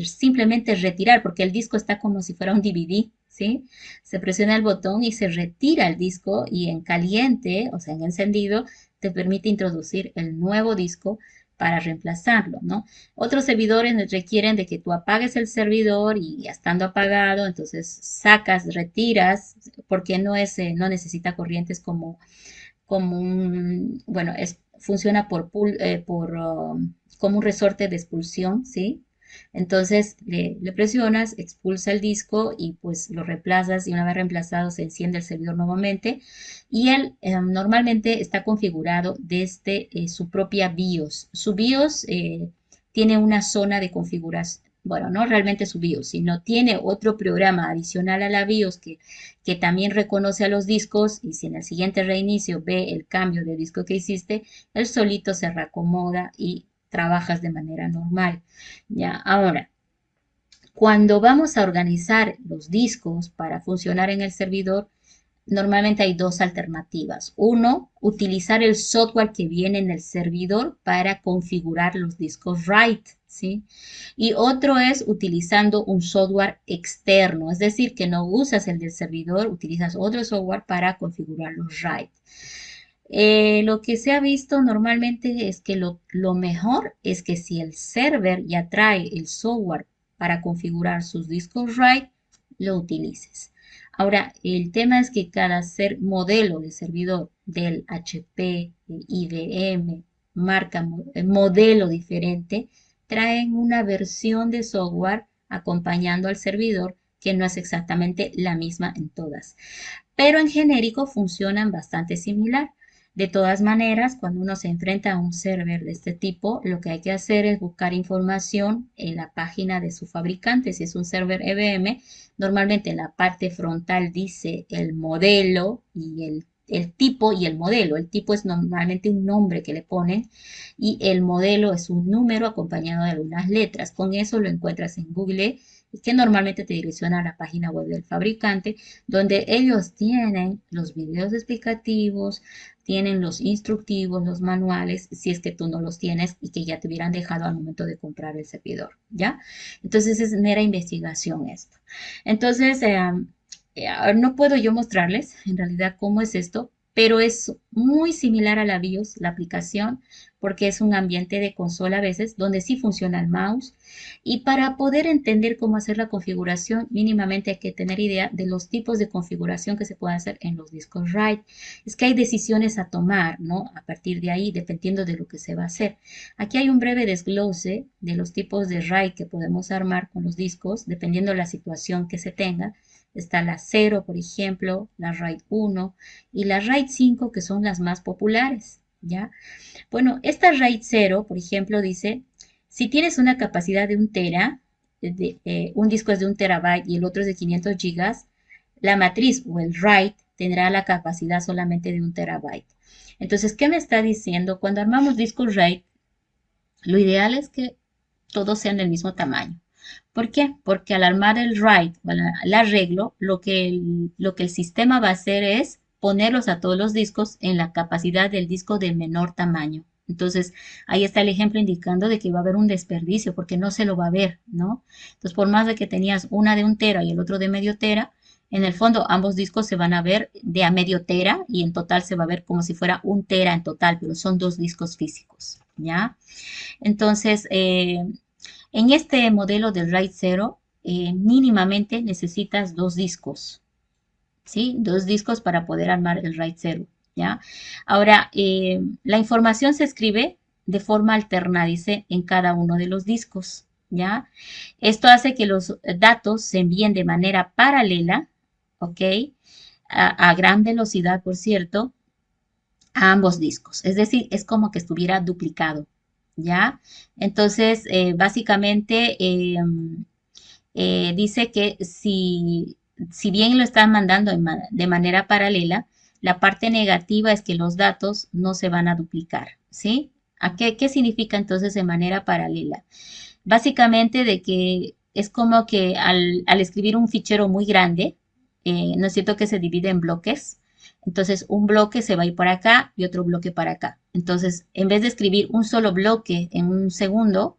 simplemente retirar, porque el disco está como si fuera un DVD, ¿sí? Se presiona el botón y se retira el disco y en caliente, o sea, en encendido, te permite introducir el nuevo disco para reemplazarlo, ¿no? Otros servidores requieren de que tú apagues el servidor y ya estando apagado, entonces sacas, retiras, porque no necesita corrientes como un, bueno, funciona como un resorte de expulsión, ¿sí? Entonces le presionas, expulsa el disco y pues lo reemplazas y una vez reemplazado se enciende el servidor nuevamente y él normalmente está configurado desde su propia BIOS. Su BIOS tiene una zona de configuración, bueno, no realmente su BIOS, sino tiene otro programa adicional a la BIOS que también reconoce a los discos y si en el siguiente reinicio ve el cambio de disco que hiciste, él solito se reacomoda y trabajas de manera normal. Ya, ahora, cuando vamos a organizar los discos para funcionar en el servidor, normalmente hay dos alternativas. Uno, utilizar el software que viene en el servidor para configurar los discos write, ¿sí? Y otro es utilizando un software externo, es decir, que no usas el del servidor, utilizas otro software para configurar los write. Lo que se ha visto normalmente es que lo mejor es que si el server ya trae el software para configurar sus discos RAID, lo utilices. Ahora, el tema es que cada modelo de servidor del HP, IBM, marca, modelo diferente, traen una versión de software acompañando al servidor que no es exactamente la misma en todas. Pero en genérico funcionan bastante similar. De todas maneras, cuando uno se enfrenta a un server de este tipo, lo que hay que hacer es buscar información en la página de su fabricante. Si es un server IBM, normalmente en la parte frontal dice el modelo y el tipo y el modelo. El tipo es normalmente un nombre que le ponen y el modelo es un número acompañado de algunas letras. Con eso lo encuentras en Google y que normalmente te direcciona a la página web del fabricante, donde ellos tienen los videos explicativos, tienen los instructivos, los manuales, si es que tú no los tienes y que ya te hubieran dejado al momento de comprar el servidor, ¿ya? Entonces es mera investigación esto. Entonces, no puedo yo mostrarles en realidad cómo es esto, pero es muy similar a la BIOS, la aplicación, porque es un ambiente de consola a veces donde sí funciona el mouse. Y para poder entender cómo hacer la configuración, mínimamente hay que tener idea de los tipos de configuración que se pueden hacer en los discos RAID. Es que hay decisiones a tomar, ¿no? A partir de ahí, dependiendo de lo que se va a hacer. Aquí hay un breve desglose de los tipos de RAID que podemos armar con los discos, dependiendo de la situación que se tenga. Está la 0, por ejemplo, la RAID 1 y la RAID 5, que son las más populares, ¿ya? Bueno, esta RAID 0, por ejemplo, dice, si tienes una capacidad de 1 tera, un disco es de 1 terabyte y el otro es de 500 gigas, la matriz o el RAID tendrá la capacidad solamente de 1 terabyte. Entonces, ¿qué me está diciendo? Cuando armamos discos RAID, lo ideal es que todos sean del mismo tamaño. ¿Por qué? Porque al armar el RAID o el arreglo, lo que el sistema va a hacer es ponerlos a todos los discos en la capacidad del disco de menor tamaño. Entonces, ahí está el ejemplo indicando de que va a haber un desperdicio porque no se lo va a ver, ¿no? Entonces, por más de que tenías una de 1 tera y el otro de medio tera, en el fondo ambos discos se van a ver de a medio tera y en total se va a ver como si fuera 1 tera en total, pero son dos discos físicos, ¿ya? Entonces, en este modelo del RAID 0, mínimamente necesitas dos discos, ¿sí? Dos discos para poder armar el RAID 0, ¿ya? Ahora, la información se escribe de forma alterna, dice, en cada uno de los discos, ¿ya? Esto hace que los datos se envíen de manera paralela, ¿ok? A gran velocidad, por cierto, a ambos discos. Es decir, es como que estuviera duplicado, ¿ya? Entonces, básicamente dice que si bien lo están mandando de manera paralela, la parte negativa es que los datos no se van a duplicar, ¿sí? ¿Qué significa entonces de manera paralela? Básicamente de que es como que al escribir un fichero muy grande, ¿no es cierto que se divide en bloques? Entonces, un bloque se va a ir para acá y otro bloque para acá. Entonces, en vez de escribir un solo bloque en un segundo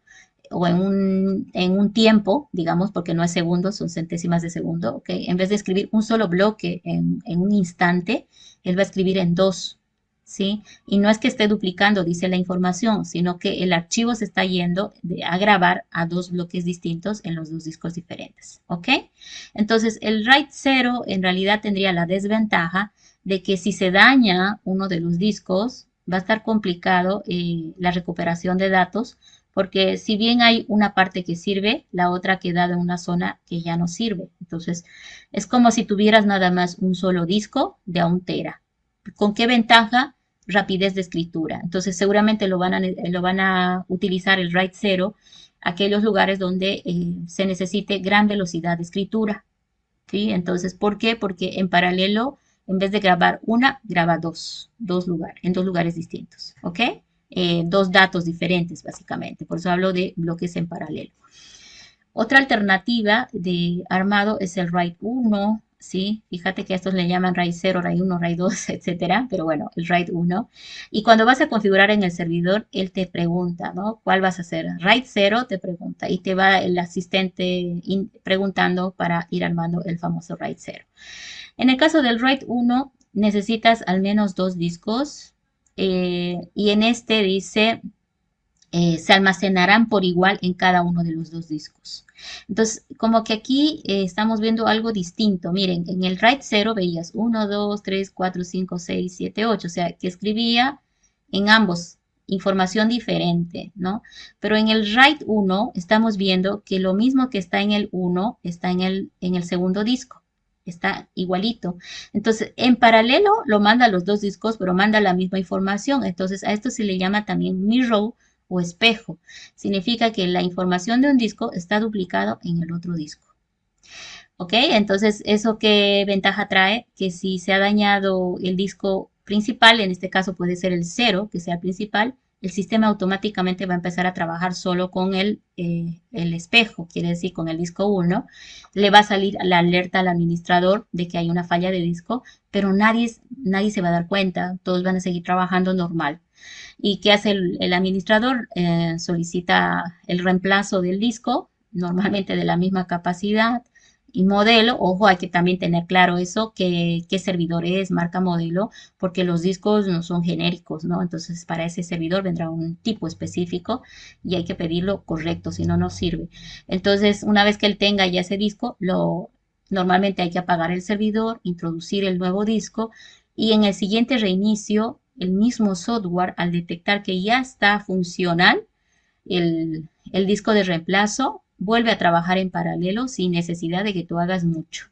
o en un tiempo, digamos, porque no es segundos, son centésimas de segundo, ¿ok? En vez de escribir un solo bloque en un instante, él va a escribir en dos, ¿sí? Y no es que esté duplicando, dice la información, sino que el archivo se está yendo a grabar a dos bloques distintos en los dos discos diferentes, ¿ok? Entonces, el RAID 0 en realidad tendría la desventaja de que si se daña uno de los discos, va a estar complicado la recuperación de datos, porque si bien hay una parte que sirve, la otra ha quedado en una zona que ya no sirve. Entonces, es como si tuvieras nada más un solo disco de a 1 tera. ¿Con qué ventaja? Rapidez de escritura. Entonces, seguramente lo van a utilizar el RAID 0 aquellos lugares donde se necesite gran velocidad de escritura, ¿sí? Entonces, ¿por qué? Porque en paralelo, en vez de grabar una, graba en dos lugares distintos, ¿ok? Dos datos diferentes, básicamente. Por eso hablo de bloques en paralelo. Otra alternativa de armado es el RAID 1, ¿sí? Fíjate que a estos le llaman RAID 0, RAID 1, RAID 2, etcétera, pero bueno, el RAID 1. Y cuando vas a configurar en el servidor, él te pregunta, ¿no? ¿Cuál vas a hacer? RAID 0 te pregunta y te va el asistente preguntando para ir armando el famoso RAID 0. En el caso del RAID 1, necesitas al menos dos discos y en este dice se almacenarán por igual en cada uno de los dos discos. Entonces, como que aquí estamos viendo algo distinto. Miren, en el RAID 0 veías 1, 2, 3, 4, 5, 6, 7, 8, o sea, que escribía en ambos información diferente, ¿no? Pero en el RAID 1 estamos viendo que lo mismo que está en el 1 está en el segundo disco. Está igualito. Entonces, en paralelo lo manda a los dos discos, pero manda la misma información. Entonces, a esto se le llama también mirror o espejo. Significa que la información de un disco está duplicado en el otro disco. ¿Ok? Entonces, ¿eso qué ventaja trae? Que si se ha dañado el disco principal, en este caso puede ser el 0, que sea el principal, el sistema automáticamente va a empezar a trabajar solo con el espejo, quiere decir con el disco 1. Le va a salir la alerta al administrador de que hay una falla de disco, pero nadie se va a dar cuenta, todos van a seguir trabajando normal. ¿Y qué hace el administrador? Solicita el reemplazo del disco, normalmente de la misma capacidad, y modelo. Ojo, hay que también tener claro eso, qué servidor es, marca, modelo, porque los discos no son genéricos, ¿no? Entonces, para ese servidor vendrá un tipo específico y hay que pedirlo correcto, si no, no sirve. Entonces, una vez que él tenga ya ese disco, normalmente hay que apagar el servidor, introducir el nuevo disco y en el siguiente reinicio, el mismo software, al detectar que ya está funcional, el disco de reemplazo vuelve a trabajar en paralelo sin necesidad de que tú hagas mucho.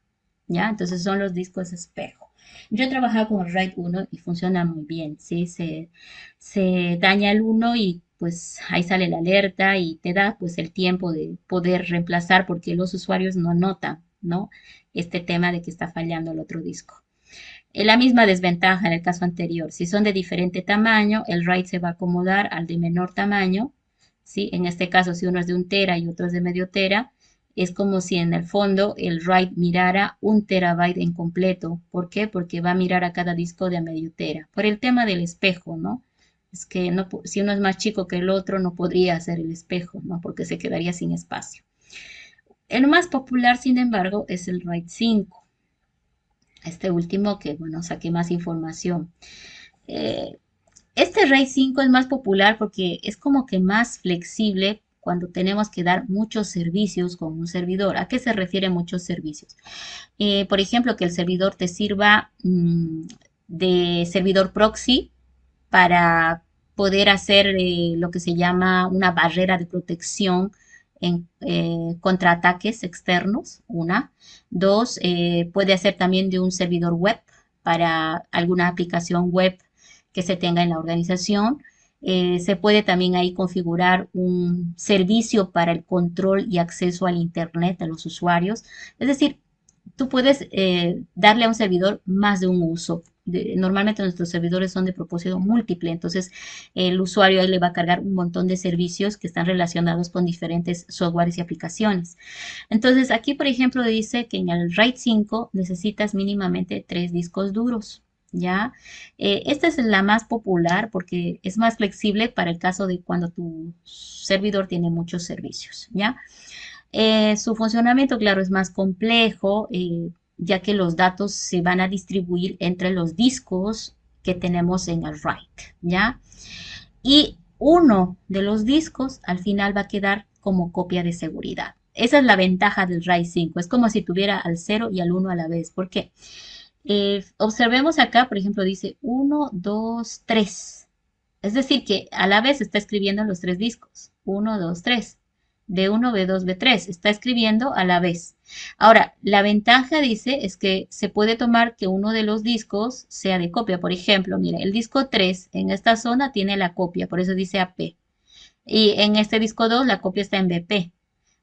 ¿Ya? Entonces son los discos espejo. Yo he trabajado con el RAID 1 y funciona muy bien, ¿sí? Se daña el uno y pues ahí sale la alerta y te da pues el tiempo de poder reemplazar porque los usuarios no notan, ¿no? Este tema de que está fallando el otro disco. La misma desventaja en el caso anterior. Si son de diferente tamaño, el RAID se va a acomodar al de menor tamaño. ¿Sí? En este caso, si uno es de 1 tera y otro es de medio tera, es como si en el fondo el RAID mirara 1 terabyte en completo. ¿Por qué? Porque va a mirar a cada disco de a medio tera. Por el tema del espejo, ¿no? Es que no, si uno es más chico que el otro, no podría hacer el espejo, ¿no? Porque se quedaría sin espacio. El más popular, sin embargo, es el RAID 5. Este último que, bueno, saqué más información. Eh, este RAID 5 es más popular porque es como que más flexible cuando tenemos que dar muchos servicios con un servidor. ¿A qué se refiere muchos servicios? Por ejemplo, que el servidor te sirva de servidor proxy para poder hacer lo que se llama una barrera de protección contra ataques externos, una. Dos, puede hacer también de un servidor web para alguna aplicación web que se tenga en la organización. Se puede también ahí configurar un servicio para el control y acceso al Internet a los usuarios. Es decir, tú puedes darle a un servidor más de un uso. Normalmente nuestros servidores son de propósito múltiple, entonces el usuario ahí le va a cargar un montón de servicios que están relacionados con diferentes softwares y aplicaciones. Entonces aquí, por ejemplo, dice que en el RAID 5 necesitas mínimamente 3 discos duros. ¿Ya? Esta es la más popular porque es más flexible para el caso de cuando tu servidor tiene muchos servicios, ¿ya? Su funcionamiento, claro, es más complejo, ya que los datos se van a distribuir entre los discos que tenemos en el RAID, ¿ya? Y uno de los discos al final va a quedar como copia de seguridad. Esa es la ventaja del RAID 5. Es como si tuviera al 0 y al 1 a la vez. ¿Por qué? Observemos acá, por ejemplo, dice 1, 2, 3. Es decir, que a la vez está escribiendo los 3 discos. 1, 2, 3. B1, B2, B3. Está escribiendo a la vez. Ahora, la ventaja, dice, es que se puede tomar que uno de los discos sea de copia. Por ejemplo, mire, el disco 3 en esta zona tiene la copia, por eso dice AP. Y en este disco 2 la copia está en BP.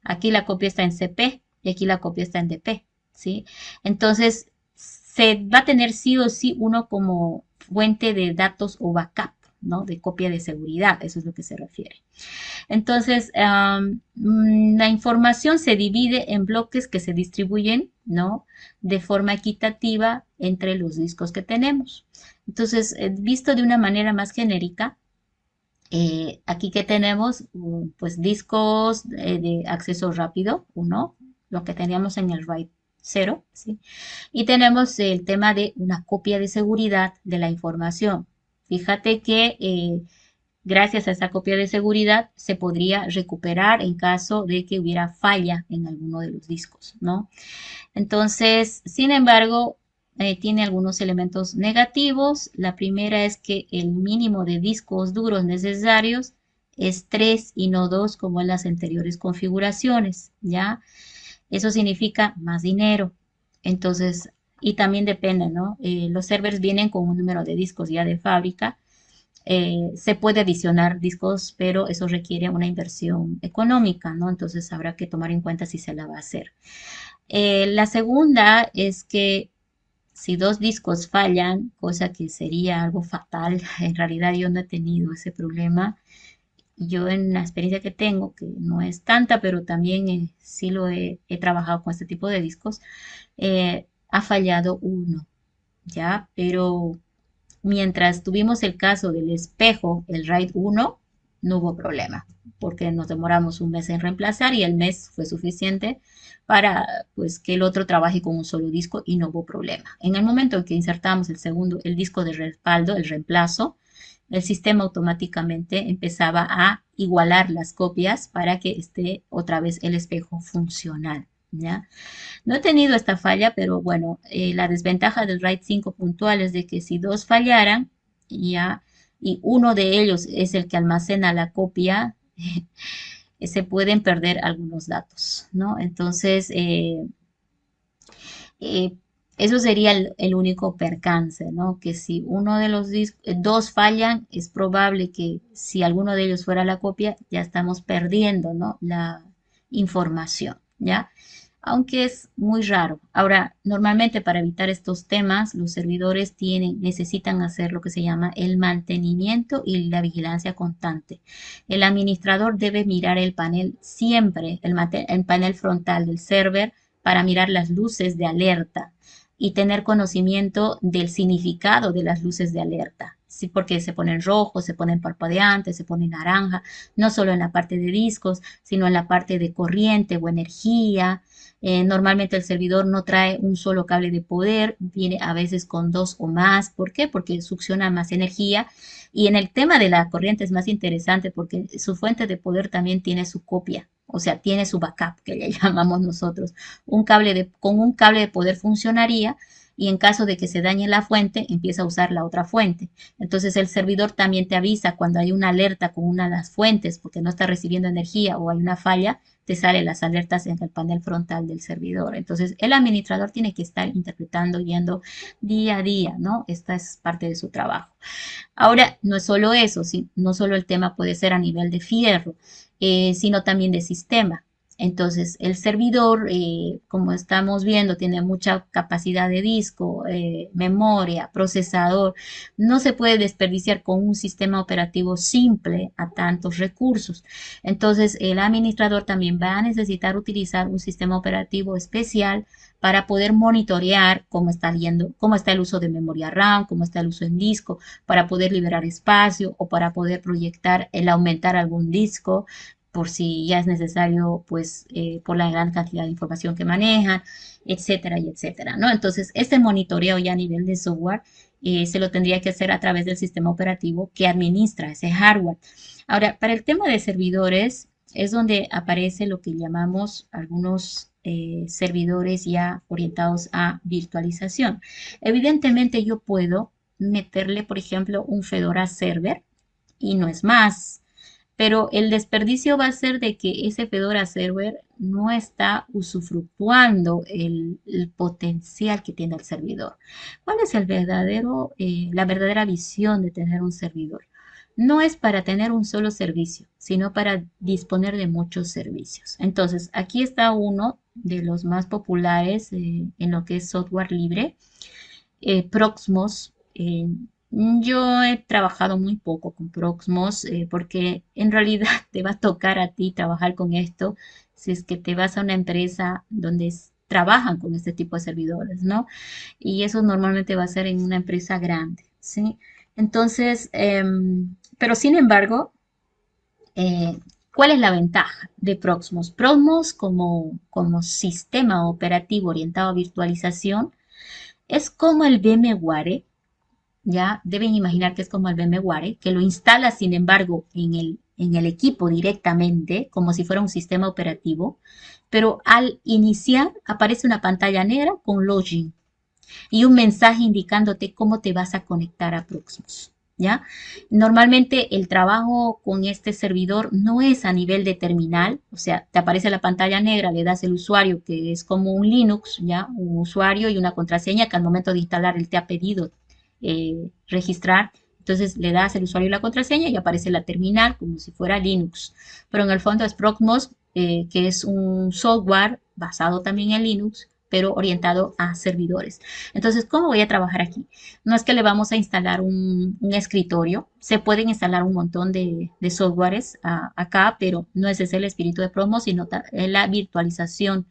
Aquí la copia está en CP y aquí la copia está en DP. ¿Sí? Entonces, se va a tener sí o sí uno como fuente de datos o backup, ¿no? De copia de seguridad, eso es lo que se refiere. Entonces, la información se divide en bloques que se distribuyen, ¿no? De forma equitativa entre los discos que tenemos. Entonces, visto de una manera más genérica, aquí que tenemos, pues discos de acceso rápido, uno, lo que teníamos en el RAID 0, ¿sí? Y tenemos el tema de una copia de seguridad de la información. Fíjate que gracias a esa copia de seguridad se podría recuperar en caso de que hubiera falla en alguno de los discos, ¿no? Entonces, sin embargo, tiene algunos elementos negativos. La primera es que el mínimo de discos duros necesarios es 3 y no 2 como en las anteriores configuraciones, ¿ya? Eso significa más dinero. Entonces, y también depende, ¿no? Los servers vienen con un número de discos ya de fábrica. Se puede adicionar discos, pero eso requiere una inversión económica, ¿no? Entonces habrá que tomar en cuenta si se la va a hacer. La segunda es que si 2 discos fallan, cosa que sería algo fatal, en realidad yo no he tenido ese problema. Yo en la experiencia que tengo, que no es tanta, pero también sí lo he trabajado con este tipo de discos, ha fallado uno, ¿ya? Pero mientras tuvimos el caso del espejo, el RAID 1, no hubo problema, porque nos demoramos un mes en reemplazar y el mes fue suficiente para pues que el otro trabaje con un solo disco y no hubo problema. En el momento en que insertamos el disco de respaldo, el reemplazo, el sistema automáticamente empezaba a igualar las copias para que esté otra vez el espejo funcional. ¿Ya? No he tenido esta falla, pero bueno, la desventaja del RAID 5 puntual es de que si dos fallaran, ya, y uno de ellos es el que almacena la copia, se pueden perder algunos datos, ¿no? Entonces, eh, eso sería el único percance, ¿no? Que si uno de los dos fallan, es probable que si alguno de ellos fuera la copia, ya estamos perdiendo, ¿no? La información, ¿ya? Aunque es muy raro. Ahora, normalmente para evitar estos temas, los servidores necesitan hacer lo que se llama el mantenimiento y la vigilancia constante. El administrador debe mirar el panel siempre, el panel frontal del server, para mirar las luces de alerta y tener conocimiento del significado de las luces de alerta. Sí, porque se ponen rojos, se ponen parpadeantes, se ponen naranja, no solo en la parte de discos, sino en la parte de corriente o energía. Normalmente el servidor no trae un solo cable de poder, viene a veces con dos o más. ¿Por qué? Porque succiona más energía. Y en el tema de la corriente es más interesante porque su fuente de poder también tiene su copia, o sea, tiene su backup, que le llamamos nosotros. Con un cable de poder funcionaría y en caso de que se dañe la fuente, empieza a usar la otra fuente. Entonces el servidor también te avisa cuando hay una alerta con una de las fuentes porque no está recibiendo energía o hay una falla, te salen las alertas en el panel frontal del servidor. Entonces el administrador tiene que estar interpretando, yendo día a día, ¿no? Esta es parte de su trabajo. Ahora, no es solo eso, ¿sí? No solo el tema puede ser a nivel de fierro, sino también de sistema. Entonces, el servidor, como estamos viendo, tiene mucha capacidad de disco, memoria, procesador. No se puede desperdiciar con un sistema operativo simple a tantos recursos. Entonces, el administrador también va a necesitar utilizar un sistema operativo especial para poder monitorear cómo está yendo, cómo está el uso de memoria RAM, cómo está el uso en disco, para poder liberar espacio o para poder proyectar el aumentar algún disco por si ya es necesario, pues, por la gran cantidad de información que manejan, etcétera y etcétera, ¿no? Entonces, este monitoreo ya a nivel de software se lo tendría que hacer a través del sistema operativo que administra ese hardware. Ahora, para el tema de servidores, es donde aparece lo que llamamos algunos servidores ya orientados a virtualización. Evidentemente, yo puedo meterle, por ejemplo, un Fedora Server y no es más. Pero el desperdicio va a ser de que ese Fedora Server no está usufructuando el potencial que tiene el servidor. ¿Cuál es la verdadera visión de tener un servidor? No es para tener un solo servicio, sino para disponer de muchos servicios. Entonces, aquí está uno de los más populares en lo que es software libre, Proxmox. Yo he trabajado muy poco con Proxmox porque en realidad te va a tocar a ti trabajar con esto si es que te vas a una empresa donde trabajan con este tipo de servidores, ¿no? Y eso normalmente va a ser en una empresa grande, ¿sí? Entonces, pero sin embargo, eh, ¿cuál es la ventaja de Proxmox? Proxmox como sistema operativo orientado a virtualización es como el VMware, ya deben imaginar que es como el VMware, que lo instala sin embargo en el equipo directamente, como si fuera un sistema operativo, pero al iniciar aparece una pantalla negra con login y un mensaje indicándote cómo te vas a conectar a Proxmox. ¿Ya? Normalmente el trabajo con este servidor no es a nivel de terminal, o sea, te aparece la pantalla negra, le das el usuario que es como un Linux, ¿ya? Un usuario y una contraseña que al momento de instalar él te ha pedido registrar. Entonces le das el usuario y la contraseña y aparece la terminal como si fuera Linux. Pero en el fondo es Proxmox, que es un software basado también en Linux, pero orientado a servidores. Entonces, ¿cómo voy a trabajar aquí? No es que le vamos a instalar un escritorio, se pueden instalar un montón de softwares acá, pero no ese es el espíritu de Promo, sino la virtualización.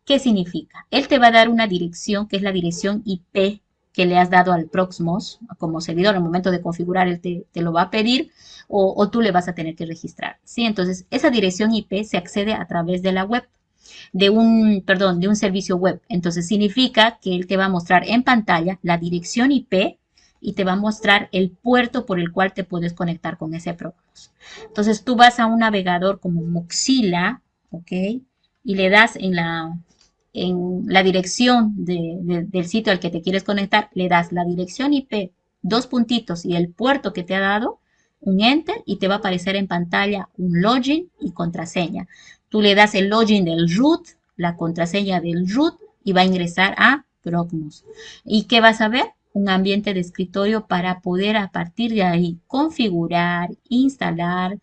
¿Qué significa? Él te va a dar una dirección que es la dirección IP que le has dado al Proxmox como servidor. Al momento de configurar, él te lo va a pedir o tú le vas a tener que registrar, ¿sí? Entonces, esa dirección IP se accede a través de la web, de un servicio web. Entonces, significa que él te va a mostrar en pantalla la dirección IP y te va a mostrar el puerto por el cual te puedes conectar con ese Proxmox. Entonces, tú vas a un navegador como Mozilla, ¿ok? Y le das en la dirección del sitio al que te quieres conectar, le das la dirección IP, dos puntitos y el puerto que te ha dado, un enter y te va a aparecer en pantalla un login y contraseña. Tú le das el login del root, la contraseña del root y va a ingresar a Proxmox. ¿Y qué vas a ver? Un ambiente de escritorio para poder a partir de ahí configurar, instalar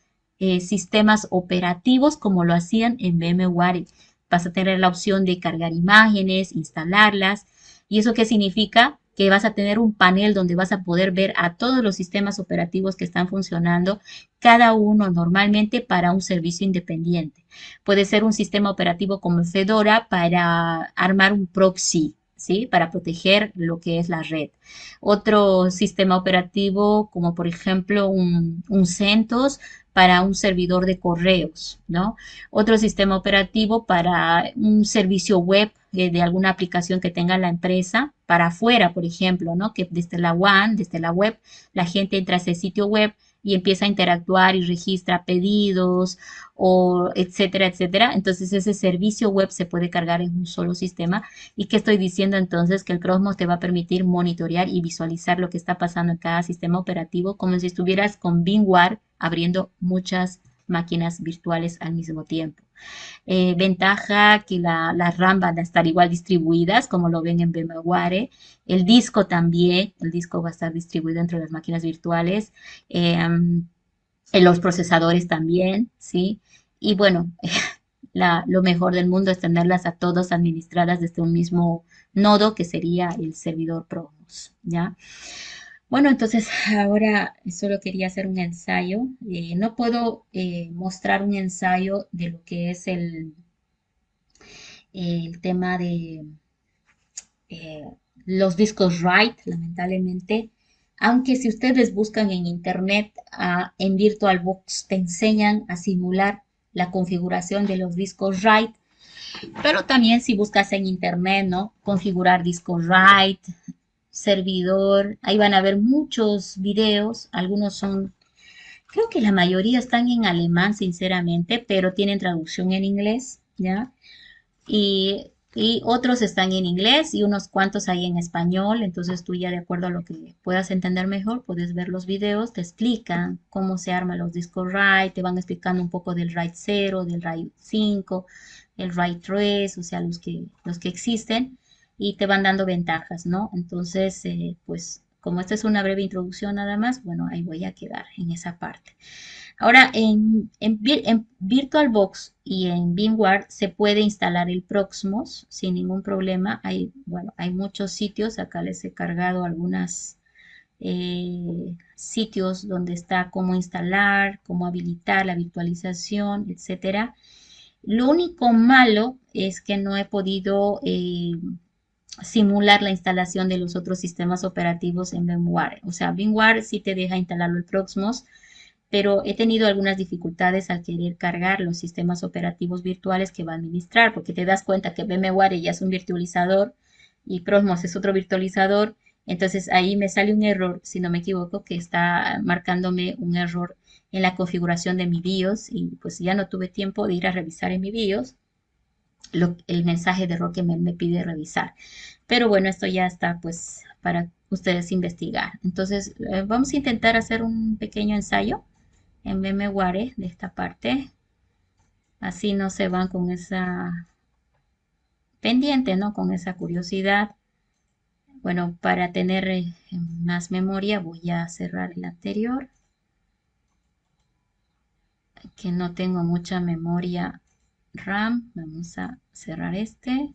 sistemas operativos como lo hacían en VMware. Vas a tener la opción de cargar imágenes, instalarlas. ¿Y eso qué significa? Que vas a tener un panel donde vas a poder ver a todos los sistemas operativos que están funcionando, cada uno normalmente para un servicio independiente. Puede ser un sistema operativo como Fedora para armar un proxy, ¿sí? Para proteger lo que es la red. Otro sistema operativo como por ejemplo un CentOS para un servidor de correos, ¿no? Otro sistema operativo para un servicio web de alguna aplicación que tenga la empresa para afuera, por ejemplo, ¿no? Que desde la WAN, desde la web, la gente entra a ese sitio web y empieza a interactuar y registra pedidos o etcétera, etcétera. Entonces ese servicio web se puede cargar en un solo sistema. ¿Y qué estoy diciendo entonces? Que el Proxmox te va a permitir monitorear y visualizar lo que está pasando en cada sistema operativo como si estuvieras con VMware abriendo muchas máquinas virtuales al mismo tiempo. Ventaja que las RAM van a estar igual distribuidas como lo ven en VMware. El disco también, el disco va a estar distribuido entre las máquinas virtuales. En los procesadores también, ¿sí? Y bueno, lo mejor del mundo es tenerlas a todas administradas desde un mismo nodo que sería el servidor Proxmox, ¿ya? Bueno, entonces ahora solo quería hacer un ensayo. No puedo mostrar un ensayo de lo que es el tema de eh, los discos RAID, lamentablemente. Aunque si ustedes buscan en internet, en VirtualBox te enseñan a simular la configuración de los discos RAID, pero también si buscas en internet, ¿no? Configurar discos RAID, servidor, ahí van a ver muchos videos, algunos son, creo que la mayoría están en alemán, sinceramente, pero tienen traducción en inglés, ¿ya? Y otros están en inglés y unos cuantos hay en español, entonces tú ya de acuerdo a lo que puedas entender mejor, puedes ver los videos, te explican cómo se arman los discos RAID, te van explicando un poco del RAID 0, del RAID 5, el RAID 3, o sea, los que existen y te van dando ventajas, ¿no? Entonces, pues como esta es una breve introducción nada más, bueno, ahí voy a quedar en esa parte. Ahora, en VirtualBox y en VMware se puede instalar el Proxmox sin ningún problema. Hay, bueno, hay muchos sitios, acá les he cargado algunos sitios donde está cómo instalar, cómo habilitar la virtualización, etcétera. Lo único malo es que no he podido simular la instalación de los otros sistemas operativos en VMware. O sea, VMware sí te deja instalarlo el Proxmox, pero he tenido algunas dificultades al querer cargar los sistemas operativos virtuales que va a administrar, porque te das cuenta que VMware ya es un virtualizador y Proxmox es otro virtualizador, entonces ahí me sale un error, si no me equivoco, que está marcándome un error en la configuración de mi BIOS y pues ya no tuve tiempo de ir a revisar en mi BIOS el mensaje de error que me pide revisar. Pero bueno, esto ya está pues para ustedes investigar. Entonces, vamos a intentar hacer un pequeño ensayo en VMware de esta parte. Así no se van con esa pendiente, ¿no? Con esa curiosidad. Bueno, para tener más memoria voy a cerrar el anterior, que no tengo mucha memoria RAM. Vamos a cerrar este.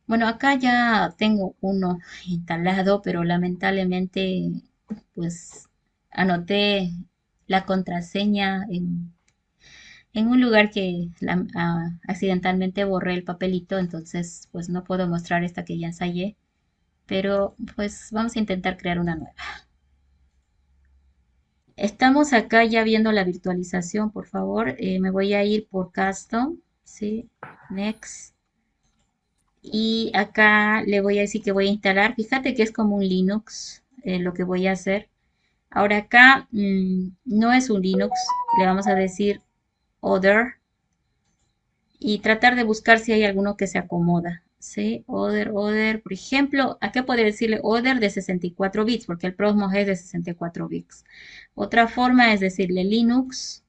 Bueno, acá ya tengo uno instalado, pero lamentablemente pues anoté la contraseña en un lugar que accidentalmente borré el papelito, entonces pues no puedo mostrar esta que ya ensayé, pero pues vamos a intentar crear una nueva. Estamos acá ya viendo la virtualización, por favor. Me voy a ir por Custom, ¿sí? Next. Y acá le voy a decir que voy a instalar. Fíjate que es como un Linux lo que voy a hacer. Ahora acá no es un Linux, le vamos a decir Other y tratar de buscar si hay alguno que se acomoda. ¿Sí? Other, por ejemplo, acá podría decirle Other de 64 bits, porque el Prosmos es de 64 bits. Otra forma es decirle Linux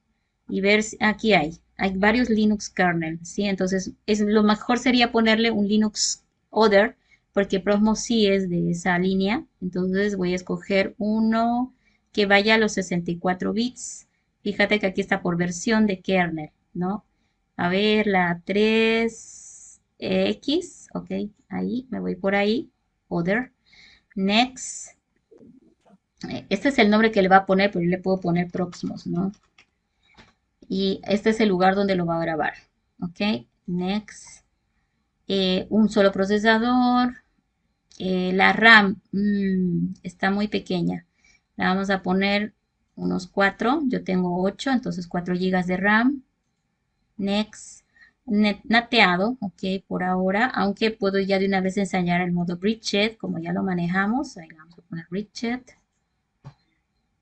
y ver si aquí hay varios Linux kernel, ¿sí? Entonces, lo mejor sería ponerle un Linux Other, porque Prosmos sí es de esa línea. Entonces, voy a escoger uno que vaya a los 64 bits. Fíjate que aquí está por versión de kernel, ¿no? A ver, la 3X, ok, ahí, me voy por ahí, Other, Next, este es el nombre que le va a poner, pero yo le puedo poner Proxmos, ¿no? Y este es el lugar donde lo va a grabar, ok, Next, un solo procesador, la RAM está muy pequeña, la vamos a poner unos 4, yo tengo 8, entonces 4 GB de RAM, Next, nateado, ok, por ahora, aunque puedo ya de una vez ensayar el modo Bridget, como ya lo manejamos, ahí vamos a poner Bridget.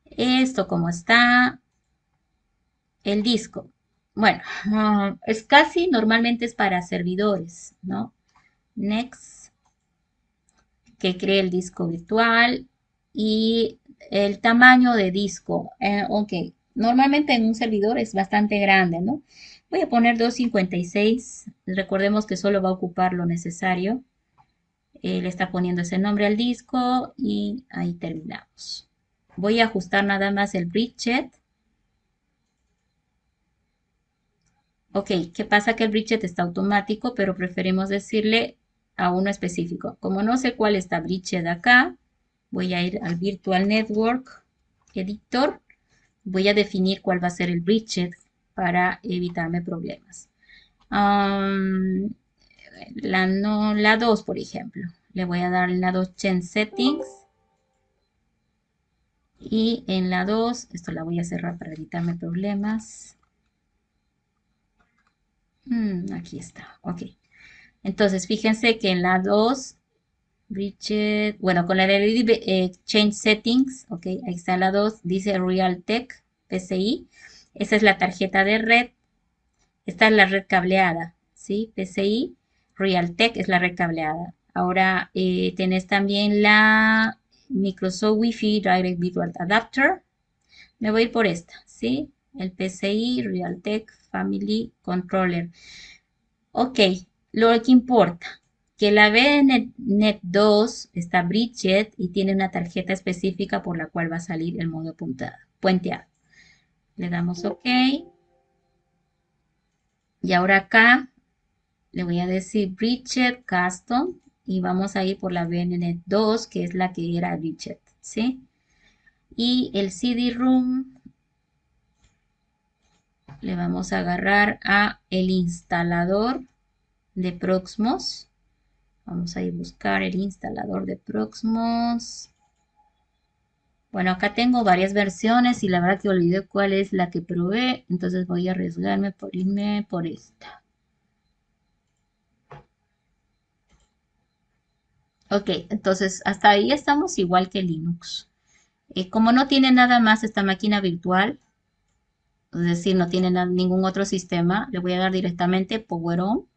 Esto como está, el disco. Bueno, es casi, normalmente es para servidores, ¿no? Next, que cree el disco virtual y el tamaño de disco, ok, normalmente en un servidor es bastante grande, ¿no? Voy a poner 256, recordemos que solo va a ocupar lo necesario. Le está poniendo ese nombre al disco y ahí terminamos. Voy a ajustar nada más el bridget. Ok, ¿qué pasa? Que el bridget está automático, pero preferimos decirle a uno específico. Como no sé cuál está bridget acá, voy a ir al Virtual Network Editor. Voy a definir cuál va a ser el bridget para evitarme problemas. La 2, por ejemplo. Le voy a dar en la 2 Change Settings. Y en la 2, esto la voy a cerrar para evitarme problemas. Aquí está, ok. Entonces, fíjense que en la 2, Bridget, bueno, con la de Change Settings, ok, ahí está la 2, dice Realtek PCI. Esa es la tarjeta de red. Esta es la red cableada, ¿sí? PCI, Realtek es la red cableada. Ahora tenés también la Microsoft Wi-Fi Direct Visual Adapter. Me voy a ir por esta, ¿sí? El PCI Realtek Family Controller. Ok, lo que importa, que la VNet 2 está bridged y tiene una tarjeta específica por la cual va a salir el modo puenteado. Le damos OK. Y ahora acá le voy a decir bridged custom y vamos a ir por la VNet 2, que es la que era bridged, ¿sí? Y el CD-ROOM le vamos a agarrar a el instalador de Proxmos. Vamos a ir a buscar el instalador de Proxmos. Bueno, acá tengo varias versiones y la verdad que olvidé cuál es la que probé. Entonces voy a arriesgarme por irme por esta. Ok, entonces hasta ahí estamos igual que Linux. Como no tiene nada más esta máquina virtual, es decir, no tiene ningún otro sistema, le voy a dar directamente Power On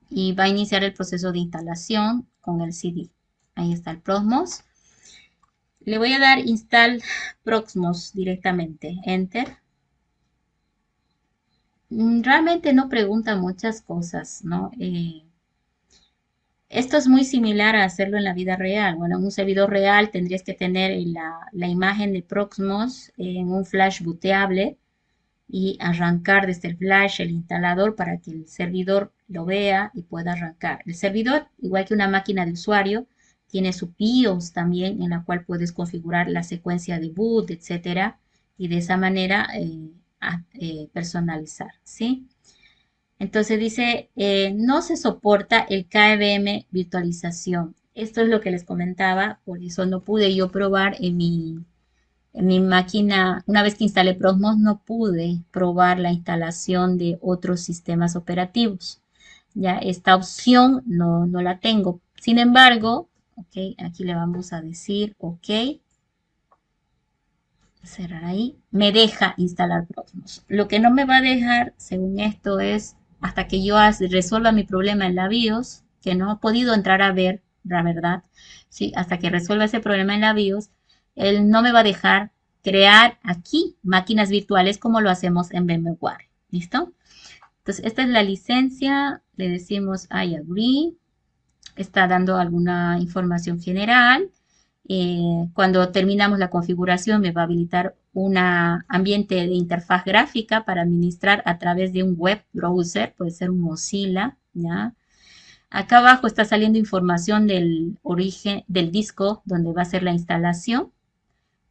y va a iniciar el proceso de instalación con el CD. Ahí está el Proxmos. Le voy a dar Install Proxmos directamente, Enter. Realmente no pregunta muchas cosas, ¿no? Esto es muy similar a hacerlo en la vida real. Bueno, en un servidor real tendrías que tener la imagen de Proxmos en un flash booteable y arrancar desde el flash el instalador para que el servidor lo vea y pueda arrancar. El servidor, igual que una máquina de usuario, tiene su BIOS también en la cual puedes configurar la secuencia de boot, etcétera, y de esa manera personalizar, ¿sí? Entonces dice, no se soporta el KVM virtualización. Esto es lo que les comentaba, por eso no pude yo probar en mi máquina, una vez que instalé Prosmos, no pude probar la instalación de otros sistemas operativos. Ya esta opción no la tengo. Sin embargo, ok, aquí le vamos a decir ok, cerrar ahí, me deja instalar Proxmox. Lo que no me va a dejar, según esto, es hasta que yo resuelva mi problema en la BIOS, que no he podido entrar a ver, la verdad, ¿sí? Hasta que resuelva ese problema en la BIOS, él no me va a dejar crear aquí máquinas virtuales como lo hacemos en VMware. ¿Listo? Entonces, esta es la licencia, le decimos I agree, está dando alguna información general. Cuando terminamos la configuración me va a habilitar un ambiente de interfaz gráfica para administrar a través de un web browser, puede ser un Mozilla, ¿ya? Acá abajo está saliendo información del origen del disco donde va a ser la instalación.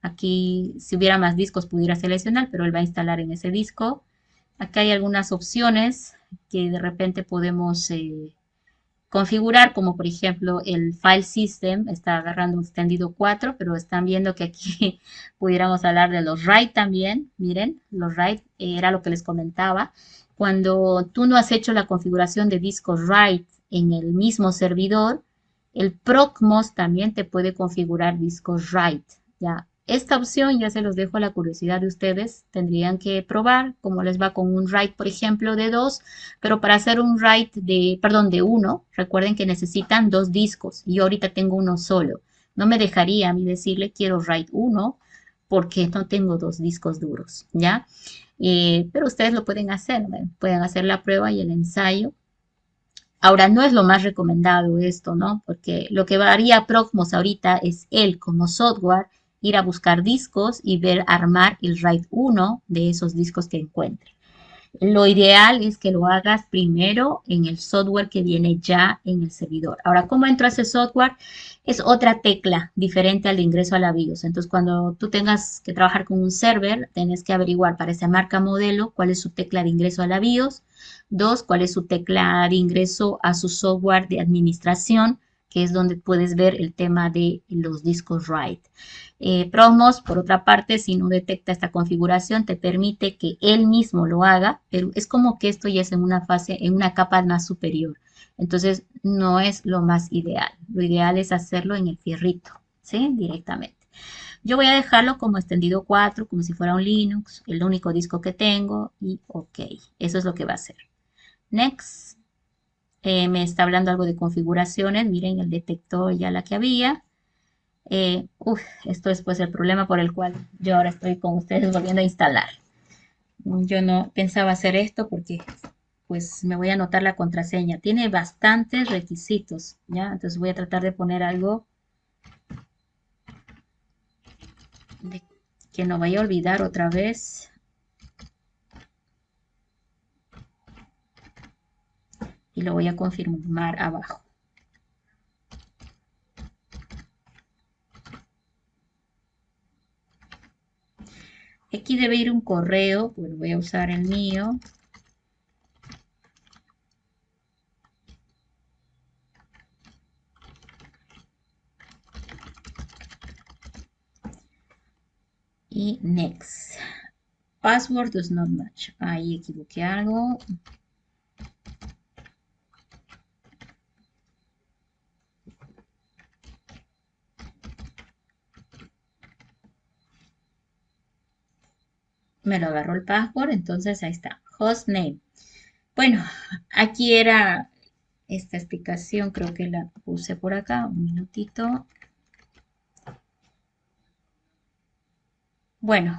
Aquí, si hubiera más discos, pudiera seleccionar, pero él va a instalar en ese disco. Acá hay algunas opciones que de repente podemos configurar, como por ejemplo el file system, está agarrando un extendido 4, pero están viendo que aquí pudiéramos hablar de los RAID también. Miren, los RAID era lo que les comentaba. Cuando tú no has hecho la configuración de discos RAID en el mismo servidor, el Procmos también te puede configurar discos RAID. Ya, esta opción ya se los dejo a la curiosidad de ustedes. Tendrían que probar cómo les va con un RAID, por ejemplo, de 2, pero para hacer un RAID de, perdón, de 1, recuerden que necesitan 2 discos. Y yo ahorita tengo uno solo. No me dejaría a mí decirle quiero RAID 1 porque no tengo 2 discos duros, ¿ya? Pero ustedes lo pueden hacer, ¿no? Pueden hacer la prueba y el ensayo. Ahora, no es lo más recomendado esto, ¿no? Porque lo que haría Procmos ahorita es él como software ir a buscar discos y ver armar el RAID 1 de esos discos que encuentre. Lo ideal es que lo hagas primero en el software que viene ya en el servidor. Ahora, ¿cómo entro a ese software? Es otra tecla diferente al ingreso a la BIOS. Entonces, cuando tú tengas que trabajar con un server, tienes que averiguar para esa marca modelo cuál es su tecla de ingreso a la BIOS. Dos, cuál es su tecla de ingreso a su software de administración, que es donde puedes ver el tema de los discos RAID. Promos, por otra parte, si no detecta esta configuración, te permite que él mismo lo haga, pero es como que esto ya es en una fase, en una capa más superior. Entonces, no es lo más ideal. Lo ideal es hacerlo en el fierrito, ¿sí? Directamente. Yo voy a dejarlo como extendido 4, como si fuera un Linux, el único disco que tengo, y ok, eso es lo que va a hacer. Next. Me está hablando algo de configuraciones. Miren el detector ya la que había. Esto es pues el problema por el cual yo ahora estoy con ustedes volviendo a instalar. Yo no pensaba hacer esto porque pues me voy a anotar la contraseña. Tiene bastantes requisitos, ¿ya? Entonces voy a tratar de poner algo de que no vaya a olvidar otra vez. Y lo voy a confirmar abajo. Aquí debe ir un correo, bueno, voy a usar el mío. Y next. Password does not match. Ahí equivoqué algo. Me lo agarró el password, entonces ahí está. Hostname. Bueno, aquí era esta explicación, creo que la puse por acá, un minutito. Bueno,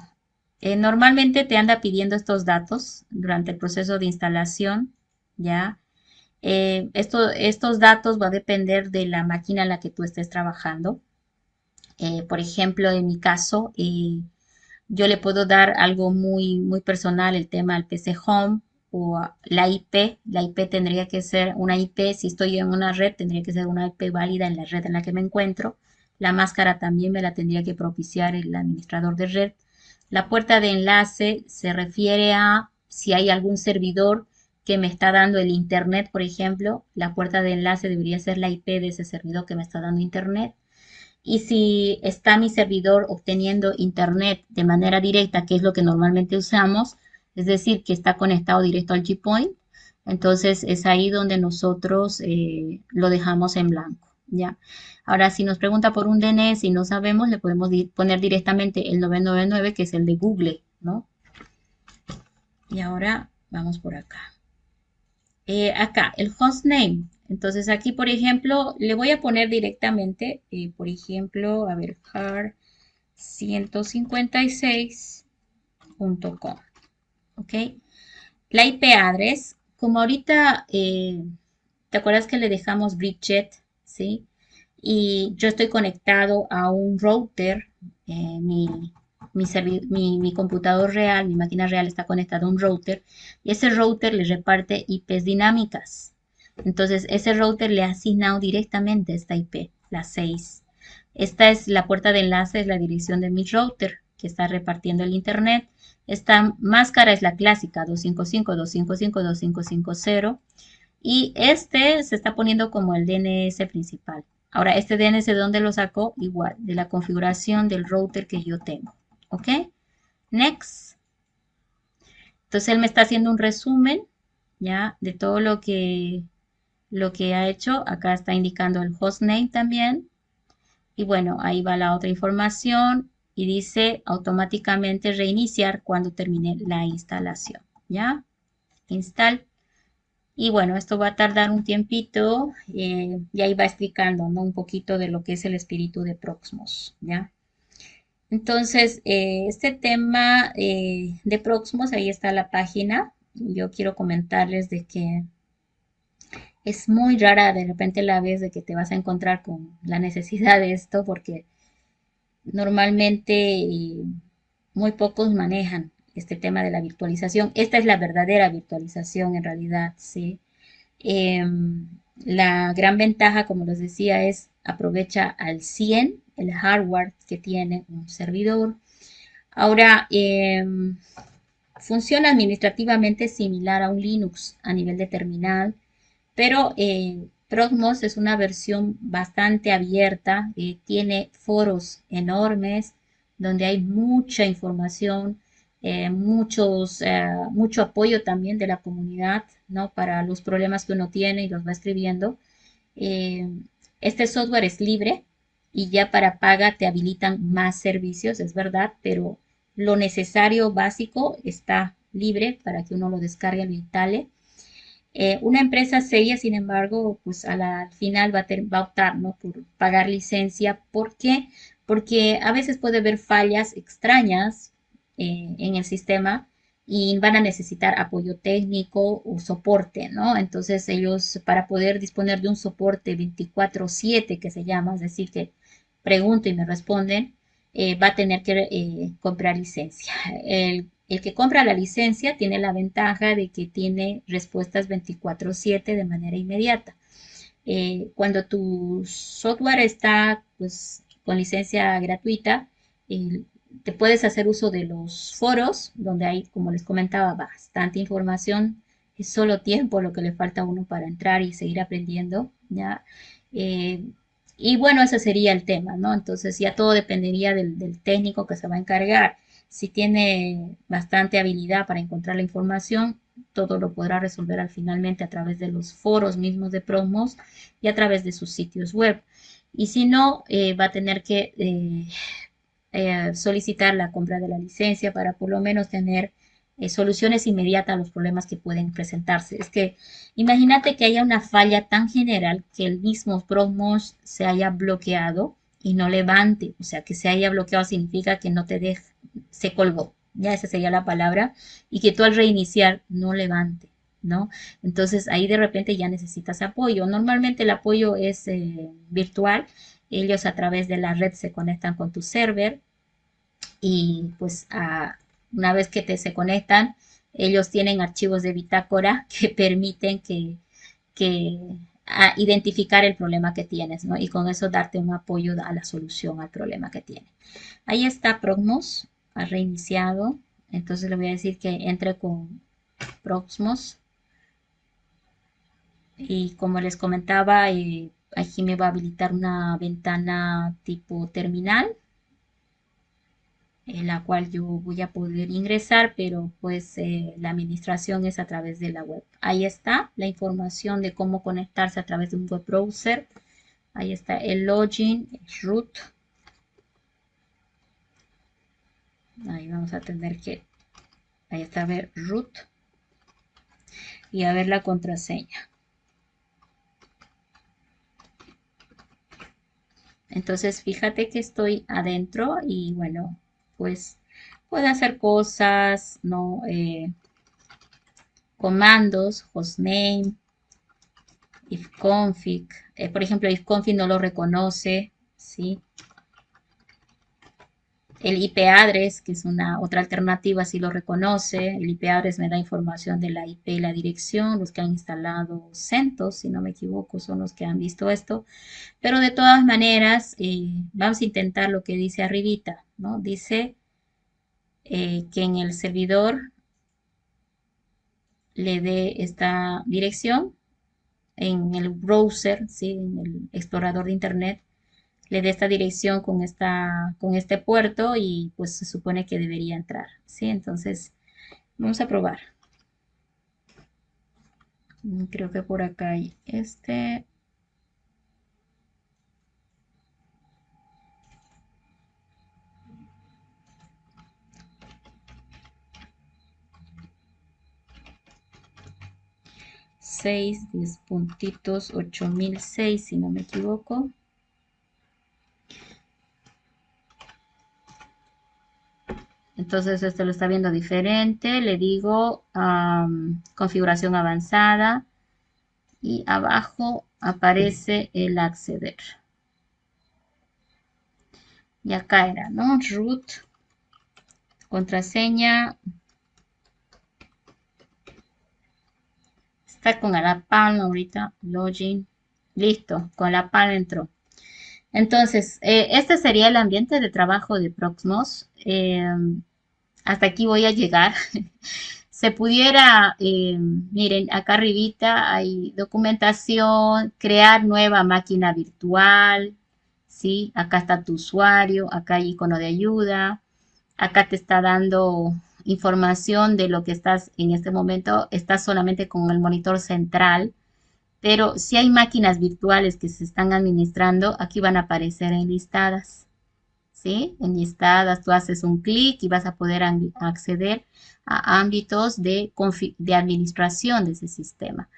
normalmente te anda pidiendo estos datos durante el proceso de instalación, ¿ya? Estos datos va a depender de la máquina en la que tú estés trabajando. Por ejemplo, en mi caso, yo le puedo dar algo muy personal, el tema del PC Home o la IP. La IP tendría que ser una IP, si estoy en una red, tendría que ser una IP válida en la red en la que me encuentro. La máscara también me la tendría que propiciar el administrador de red. La puerta de enlace se refiere a si hay algún servidor que me está dando el internet, por ejemplo, la puerta de enlace debería ser la IP de ese servidor que me está dando internet. Y si está mi servidor obteniendo internet de manera directa, que es lo que normalmente usamos, es decir, que está conectado directo al GPoint, entonces es ahí donde nosotros lo dejamos en blanco, ¿ya? Ahora, si nos pregunta por un DNS y no sabemos, le podemos poner directamente el 999, que es el de Google, ¿no? Y ahora vamos por acá. Acá, el hostname. Entonces aquí, por ejemplo, le voy a poner directamente, por ejemplo, a ver, har156.com. ¿Ok? La IP address, como ahorita, ¿te acuerdas que le dejamos Bridget? ¿Sí? Y yo estoy conectado a un router, mi computador real, mi máquina real está conectada a un router y ese router le reparte IPs dinámicas. Entonces, ese router le ha asignado directamente esta IP, la 6. Esta es la puerta de enlace, es la dirección de mi router que está repartiendo el internet. Esta máscara es la clásica 255.255.255.0 y este se está poniendo como el DNS principal. Ahora, este DNS, ¿de dónde lo sacó? Igual, de la configuración del router que yo tengo. ¿Ok? Next. Entonces, él me está haciendo un resumen, ¿ya? De todo lo que ha hecho. Acá está indicando el hostname también. Y bueno, ahí va la otra información y dice automáticamente reiniciar cuando termine la instalación. ¿Ya? Install. Y bueno, esto va a tardar un tiempito y ahí va explicando, ¿no? Un poquito de lo que es el espíritu de Proxmox, ¿ya? Entonces, este tema de Proxmox, ahí está la página. Yo quiero comentarles de que es muy rara de repente la vez de que te vas a encontrar con la necesidad de esto, porque normalmente muy pocos manejan este tema de la virtualización. Esta es la verdadera virtualización en realidad, ¿sí? La gran ventaja, como les decía, es aprovecha al 100 el hardware que tiene un servidor. Ahora, funciona administrativamente similar a un Linux a nivel de terminal, pero Proxmox es una versión bastante abierta, tiene foros enormes donde hay mucha información, mucho apoyo también de la comunidad, ¿no? Para los problemas que uno tiene y los va escribiendo. Eh, este software es libre y ya para paga te habilitan más servicios, es verdad, pero lo necesario básico está libre para que uno lo descargue, lo instale. Una empresa seria, sin embargo, pues al final va a optar, ¿no? Por pagar licencia. ¿Por qué? Porque a veces puede haber fallas extrañas en el sistema y van a necesitar apoyo técnico o soporte, ¿no? Entonces ellos, para poder disponer de un soporte 24/7 que se llama, es decir, que pregunto y me responden, va a tener que comprar licencia. El que compra la licencia tiene la ventaja de que tiene respuestas 24/7 de manera inmediata. Cuando tu software está pues, con licencia gratuita, te puedes hacer uso de los foros, donde hay, como les comentaba, bastante información. Es solo tiempo lo que le falta a uno para entrar y seguir aprendiendo, ¿ya? Eh, y bueno, ese sería el tema, ¿no? Entonces ya todo dependería del técnico que se va a encargar. Si tiene bastante habilidad para encontrar la información, todo lo podrá resolver al finalmente a través de los foros mismos de Promos y a través de sus sitios web. Y si no, va a tener que solicitar la compra de la licencia para por lo menos tener soluciones inmediatas a los problemas que pueden presentarse. Es que imagínate que haya una falla tan general que el mismo Promos se haya bloqueado y no levante, o sea, que se haya bloqueado significa que no te deja, se colgó, ya esa sería la palabra, y que tú al reiniciar no levante, ¿no? Entonces ahí de repente ya necesitas apoyo. Normalmente el apoyo es virtual, ellos a través de la red se conectan con tu server y pues una vez que se conectan, ellos tienen archivos de bitácora que permiten que identificar el problema que tienes, ¿no? Y con eso darte un apoyo a la solución al problema que tienes. Ahí está Proxmox, ha reiniciado. Entonces le voy a decir que entre con Proxmox Y como les comentaba, aquí me va a habilitar una ventana tipo terminal, en la cual yo voy a poder ingresar, pero pues la administración es a través de la web. Ahí está la información de cómo conectarse a través de un web browser. Ahí está el login, root. Ahí vamos a tener que, ahí está, a ver, root y a ver la contraseña. Entonces, fíjate que estoy adentro y bueno, pues puedo hacer cosas, ¿no? Comandos, hostname, ifconfig. Por ejemplo, ifconfig no lo reconoce, ¿sí? El IP address, que es una otra alternativa, sí lo reconoce. El IP address me da información de la IP y la dirección. Los que han instalado CentOS, si no me equivoco, son los que han visto esto. Pero de todas maneras, vamos a intentar lo que dice arribita, ¿no? Dice que en el servidor le dé esta dirección, en el browser, ¿sí? En el explorador de internet, le dé esta dirección con este puerto y pues se supone que debería entrar, ¿sí? Entonces, vamos a probar. Creo que por acá hay este. 10 puntitos, 8006, si no me equivoco. Entonces, esto lo está viendo diferente. Le digo configuración avanzada y abajo aparece el acceder. Y acá era, ¿no? Root, contraseña. Está con la PAL ahorita, login. Listo, con la PAL entró. Entonces, este sería el ambiente de trabajo de Proxmox. Hasta aquí voy a llegar. Se pudiera, miren, acá arribita hay documentación, crear nueva máquina virtual, ¿sí? Acá está tu usuario, acá hay icono de ayuda, acá te está dando información de lo que estás en este momento, estás solamente con el monitor central, pero si hay máquinas virtuales que se están administrando, aquí van a aparecer enlistadas. ¿Sí? Enlistadas, tú haces un clic y vas a poder acceder a ámbitos de administración de ese sistema.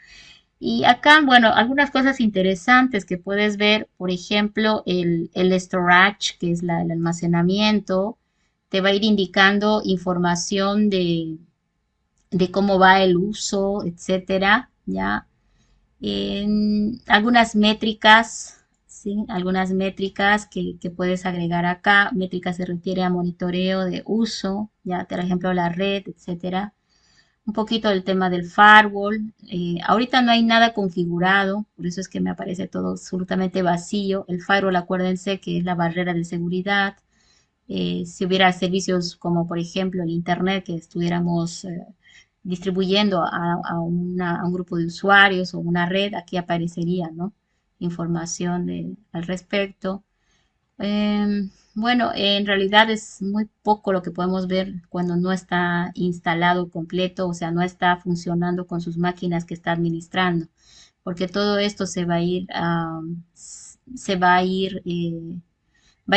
Y acá, bueno, algunas cosas interesantes que puedes ver, por ejemplo, el storage, que es el almacenamiento, te va a ir indicando información de cómo va el uso, etcétera, ¿ya? En algunas métricas, ¿sí? Algunas métricas que puedes agregar acá. Métricas se refiere a monitoreo de uso, ya, por ejemplo, la red, etcétera. Un poquito del tema del firewall. Ahorita no hay nada configurado, por eso es que me aparece todo absolutamente vacío. El firewall, acuérdense que es la barrera de seguridad. Si hubiera servicios como por ejemplo el Internet que estuviéramos distribuyendo a un grupo de usuarios o una red, aquí aparecería, ¿no? Información al respecto. Bueno, en realidad es muy poco lo que podemos ver cuando no está instalado completo, o sea, no está funcionando con sus máquinas que está administrando, porque todo esto va a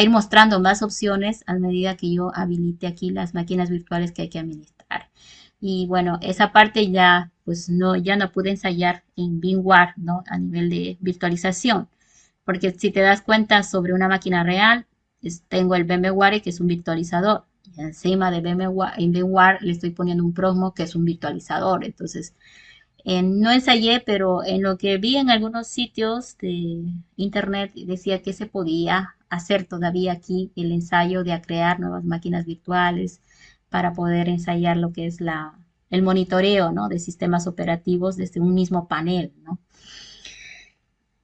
ir mostrando más opciones a medida que yo habilite aquí las máquinas virtuales que hay que administrar. Y bueno, esa parte ya, pues no, ya no pude ensayar en VMware, ¿no? A nivel de virtualización. Porque si te das cuenta sobre una máquina real, tengo el VMware que es un virtualizador. Y encima de VMware, en VMware le estoy poniendo un Proxmox que es un virtualizador. Entonces, no ensayé, pero en lo que vi en algunos sitios de internet decía que se podía hacer todavía aquí el ensayo de crear nuevas máquinas virtuales para poder ensayar lo que es el monitoreo, ¿no? De sistemas operativos desde un mismo panel, ¿no?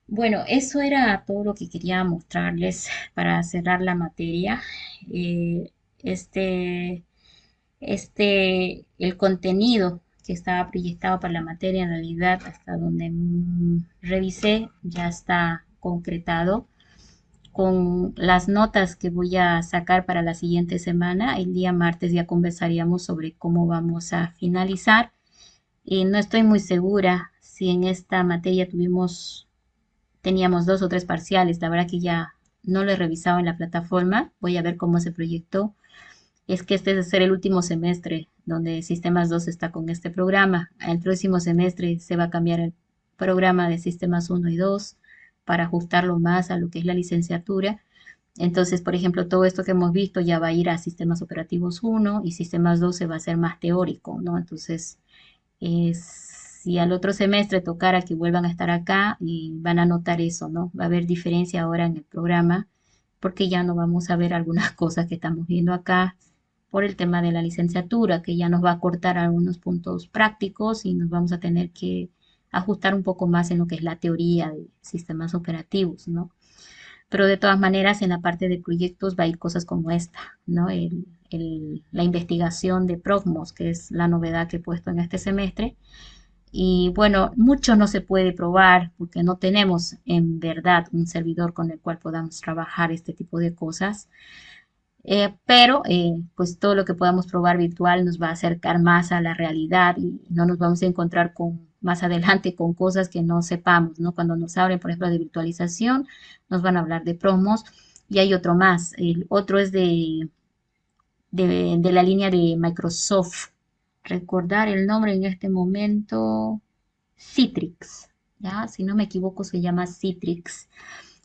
Bueno, eso era todo lo que quería mostrarles para cerrar la materia. Eh, este, el contenido que estaba proyectado para la materia, en realidad, hasta donde revisé, ya está concretado con las notas que voy a sacar para la siguiente semana. El día martes ya conversaríamos sobre cómo vamos a finalizar. Y no estoy muy segura si en esta materia teníamos 2 o 3 parciales. La verdad que ya no lo he revisado en la plataforma. Voy a ver cómo se proyectó. Es que este es ser el último semestre donde Sistemas 2 está con este programa. El próximo semestre se va a cambiar el programa de Sistemas 1 y 2 para ajustarlo más a lo que es la licenciatura. Entonces, por ejemplo, todo esto que hemos visto ya va a ir a Sistemas Operativos 1 y Sistemas 2 se va a hacer más teórico, ¿no? Entonces, si al otro semestre tocara que vuelvan a estar acá, y van a notar eso, ¿no? Va a haber diferencia ahora en el programa porque ya no vamos a ver algunas cosas que estamos viendo acá por el tema de la licenciatura, que ya nos va a cortar algunos puntos prácticos y nos vamos a tener que ajustar un poco más en lo que es la teoría de sistemas operativos, ¿no? Pero de todas maneras, en la parte de proyectos va a ir cosas como esta, ¿no? La investigación de Progmos, que es la novedad que he puesto en este semestre. Y bueno, mucho no se puede probar porque no tenemos en verdad un servidor con el cual podamos trabajar este tipo de cosas. Pero pues todo lo que podamos probar virtual nos va a acercar más a la realidad y no nos vamos a encontrar con más adelante con cosas que no sepamos, ¿no? Cuando nos hablen, por ejemplo, de virtualización, nos van a hablar de promos y hay otro más. El otro es de la línea de Microsoft. Recordar el nombre en este momento, Citrix, ¿ya? Si no me equivoco, se llama Citrix.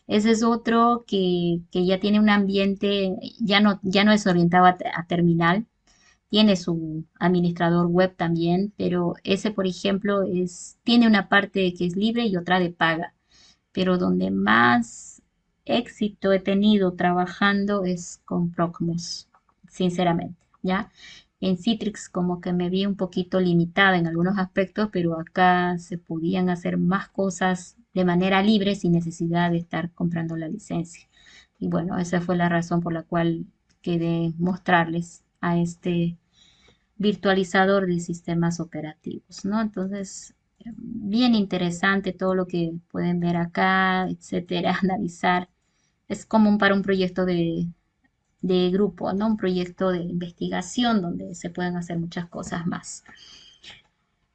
Ese es otro que ya tiene un ambiente, ya no es orientado a terminal, tiene su administrador web también, pero ese, por ejemplo, tiene una parte que es libre y otra de paga. Pero donde más éxito he tenido trabajando es con Procmos, sinceramente, ¿ya? En Citrix como que me vi un poquito limitada en algunos aspectos, pero acá se podían hacer más cosas de manera libre sin necesidad de estar comprando la licencia. Y bueno, esa fue la razón por la cual quería mostrarles a este virtualizador de sistemas operativos, ¿no? Entonces, bien interesante todo lo que pueden ver acá, etcétera, analizar. Es común para un proyecto de grupo, ¿no? Un proyecto de investigación donde se pueden hacer muchas cosas más.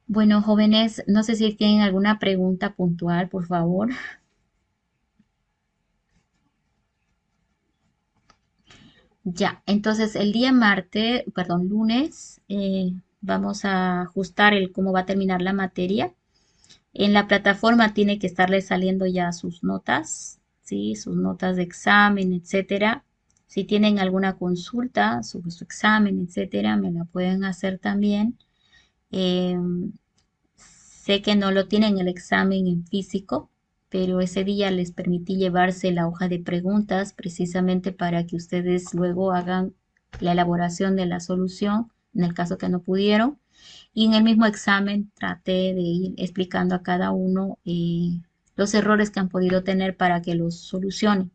Bueno, jóvenes, no sé si tienen alguna pregunta puntual, por favor. Ya, entonces el día martes, perdón, lunes, vamos a ajustar el cómo va a terminar la materia. En la plataforma tiene que estarle saliendo ya sus notas, ¿sí? Sus notas de examen, etcétera. Si tienen alguna consulta sobre su examen, etcétera, me la pueden hacer también. Eh, Sé que no lo tienen el examen en físico, pero ese día les permití llevarse la hoja de preguntas precisamente para que ustedes luego hagan la elaboración de la solución en el caso que no pudieron. Y en el mismo examen traté de ir explicando a cada uno los errores que han podido tener para que los solucionen.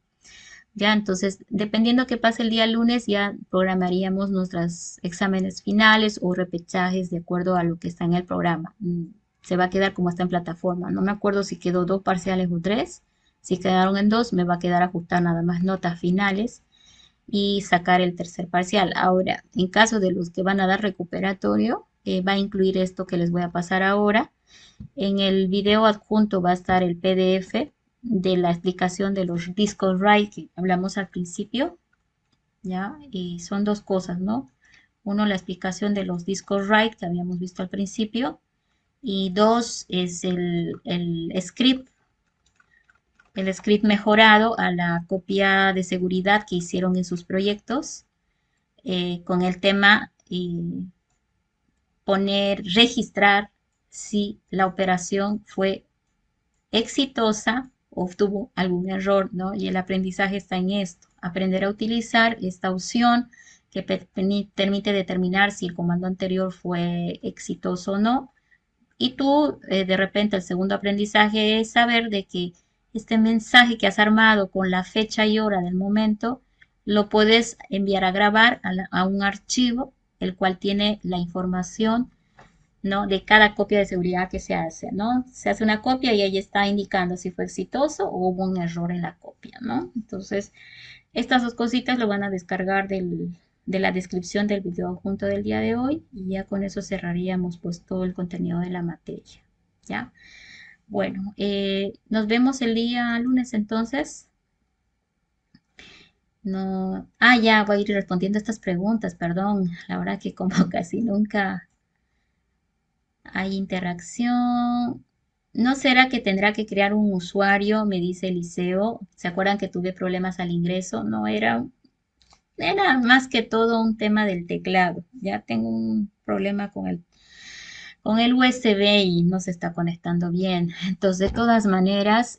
Ya, entonces, dependiendo que pase el día lunes, ya programaríamos nuestros exámenes finales o repechajes de acuerdo a lo que está en el programa. Se va a quedar como está en plataforma. No me acuerdo si quedó 2 parciales o 3. Si quedaron en 2, me va a quedar ajustar nada más notas finales y sacar el tercer parcial. Ahora, en caso de los que van a dar recuperatorio, va a incluir esto que les voy a pasar ahora. En el video adjunto va a estar el PDF de la explicación de los discos write que hablamos al principio, ¿ya? Y son 2 cosas, ¿no? Uno, la explicación de los discos write que habíamos visto al principio, y 2 es el script mejorado a la copia de seguridad que hicieron en sus proyectos, con el tema registrar si la operación fue exitosa o tuvo algún error, ¿no? Y el aprendizaje está en esto, aprender a utilizar esta opción que permite determinar si el comando anterior fue exitoso o no. Y tú, de repente, el segundo aprendizaje es saber de que este mensaje que has armado con la fecha y hora del momento, lo puedes enviar a grabar a un archivo, el cual tiene la información ¿no? De cada copia de seguridad que se hace, ¿no? Se hace una copia y ahí está indicando si fue exitoso o hubo un error en la copia, ¿no? Entonces, estas dos cositas lo van a descargar de la descripción del video junto del día de hoy y ya con eso cerraríamos pues todo el contenido de la materia, ¿ya? Bueno, nos vemos el día lunes entonces. No, ya voy a ir respondiendo estas preguntas, perdón. La verdad que como casi nunca hay interacción. ¿No será que tendrá que crear un usuario? Me dice Eliseo. ¿Se acuerdan que tuve problemas al ingreso? No, era más que todo un tema del teclado. Ya tengo un problema con el USB y no se está conectando bien. Entonces, de todas maneras,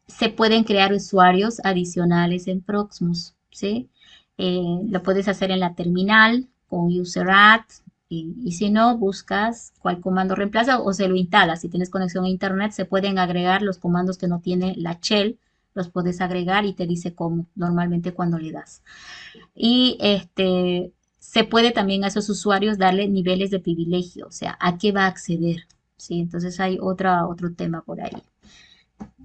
se pueden crear usuarios adicionales en Proxmox, ¿sí? Lo puedes hacer en la terminal con UserAdd y si no, buscas cuál comando reemplaza o se lo instalas. Si tienes conexión a internet, se pueden agregar los comandos que no tiene la shell, los puedes agregar y te dice cómo normalmente cuando le das. Y se puede también a esos usuarios darle niveles de privilegio, o sea, a qué va a acceder, ¿sí? Entonces hay otro tema por ahí.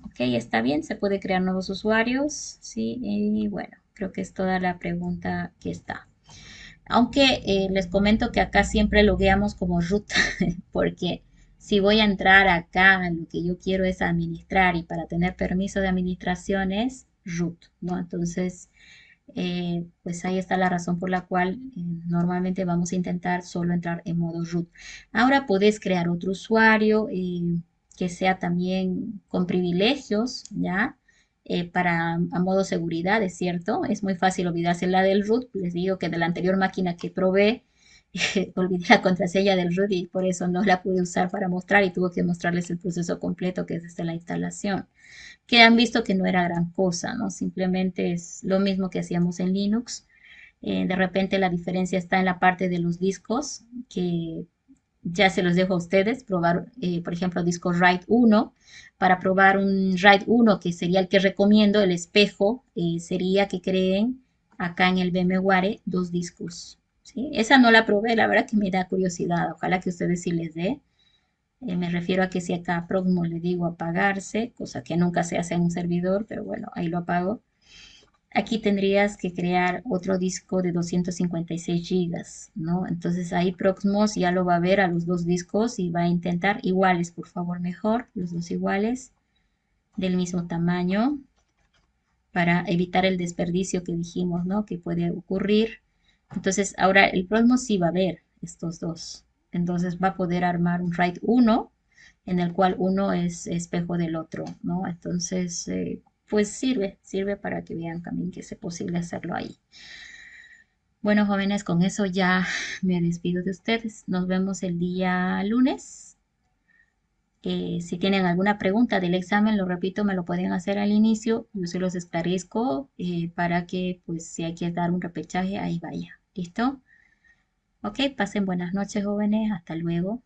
Ok, está bien, se puede crear nuevos usuarios, sí, y bueno, creo que es toda la pregunta que está. Aunque les comento que acá siempre logueamos como root, porque si voy a entrar acá, lo que yo quiero es administrar y para tener permiso de administración es root, ¿no? Entonces, pues ahí está la razón por la cual normalmente vamos a intentar solo entrar en modo root. Ahora puedes crear otro usuario que sea también con privilegios, ¿ya? A modo seguridad, es cierto. Es muy fácil olvidarse la del root. Les digo que de la anterior máquina que probé, olvidé la contraseña del root y por eso no la pude usar para mostrar y tuve que mostrarles el proceso completo que es desde la instalación que han visto que no era gran cosa, ¿no? Simplemente es lo mismo que hacíamos en Linux. De repente la diferencia está en la parte de los discos, que ya se los dejo a ustedes, probar, por ejemplo, disco RAID 1. Para probar un RAID 1, que sería el que recomiendo, el espejo, sería que creen acá en el VMware dos discos. ¿Sí? Esa no la probé, la verdad que me da curiosidad, ojalá que ustedes sí les dé. Me refiero a que si acá Proxmo le digo apagarse, cosa que nunca se hace en un servidor, pero bueno, ahí lo apago. Aquí tendrías que crear otro disco de 256 gigas, ¿no? Entonces ahí Proxmos ya lo va a ver a los dos discos y va a intentar iguales, por favor, mejor, los dos iguales, del mismo tamaño, para evitar el desperdicio que dijimos, ¿no? Que puede ocurrir. Entonces ahora el Proxmos sí va a ver estos dos. Entonces va a poder armar un RAID 1 en el cual uno es espejo del otro, ¿no? Entonces, pues sirve para que vean también que es posible hacerlo ahí. Bueno, jóvenes, con eso ya me despido de ustedes. Nos vemos el día lunes. Si tienen alguna pregunta del examen, lo repito, me lo pueden hacer al inicio. Yo se los esclarezco para que, pues, si hay que dar un repechaje, ahí vaya. ¿Listo? Ok, pasen buenas noches, jóvenes. Hasta luego.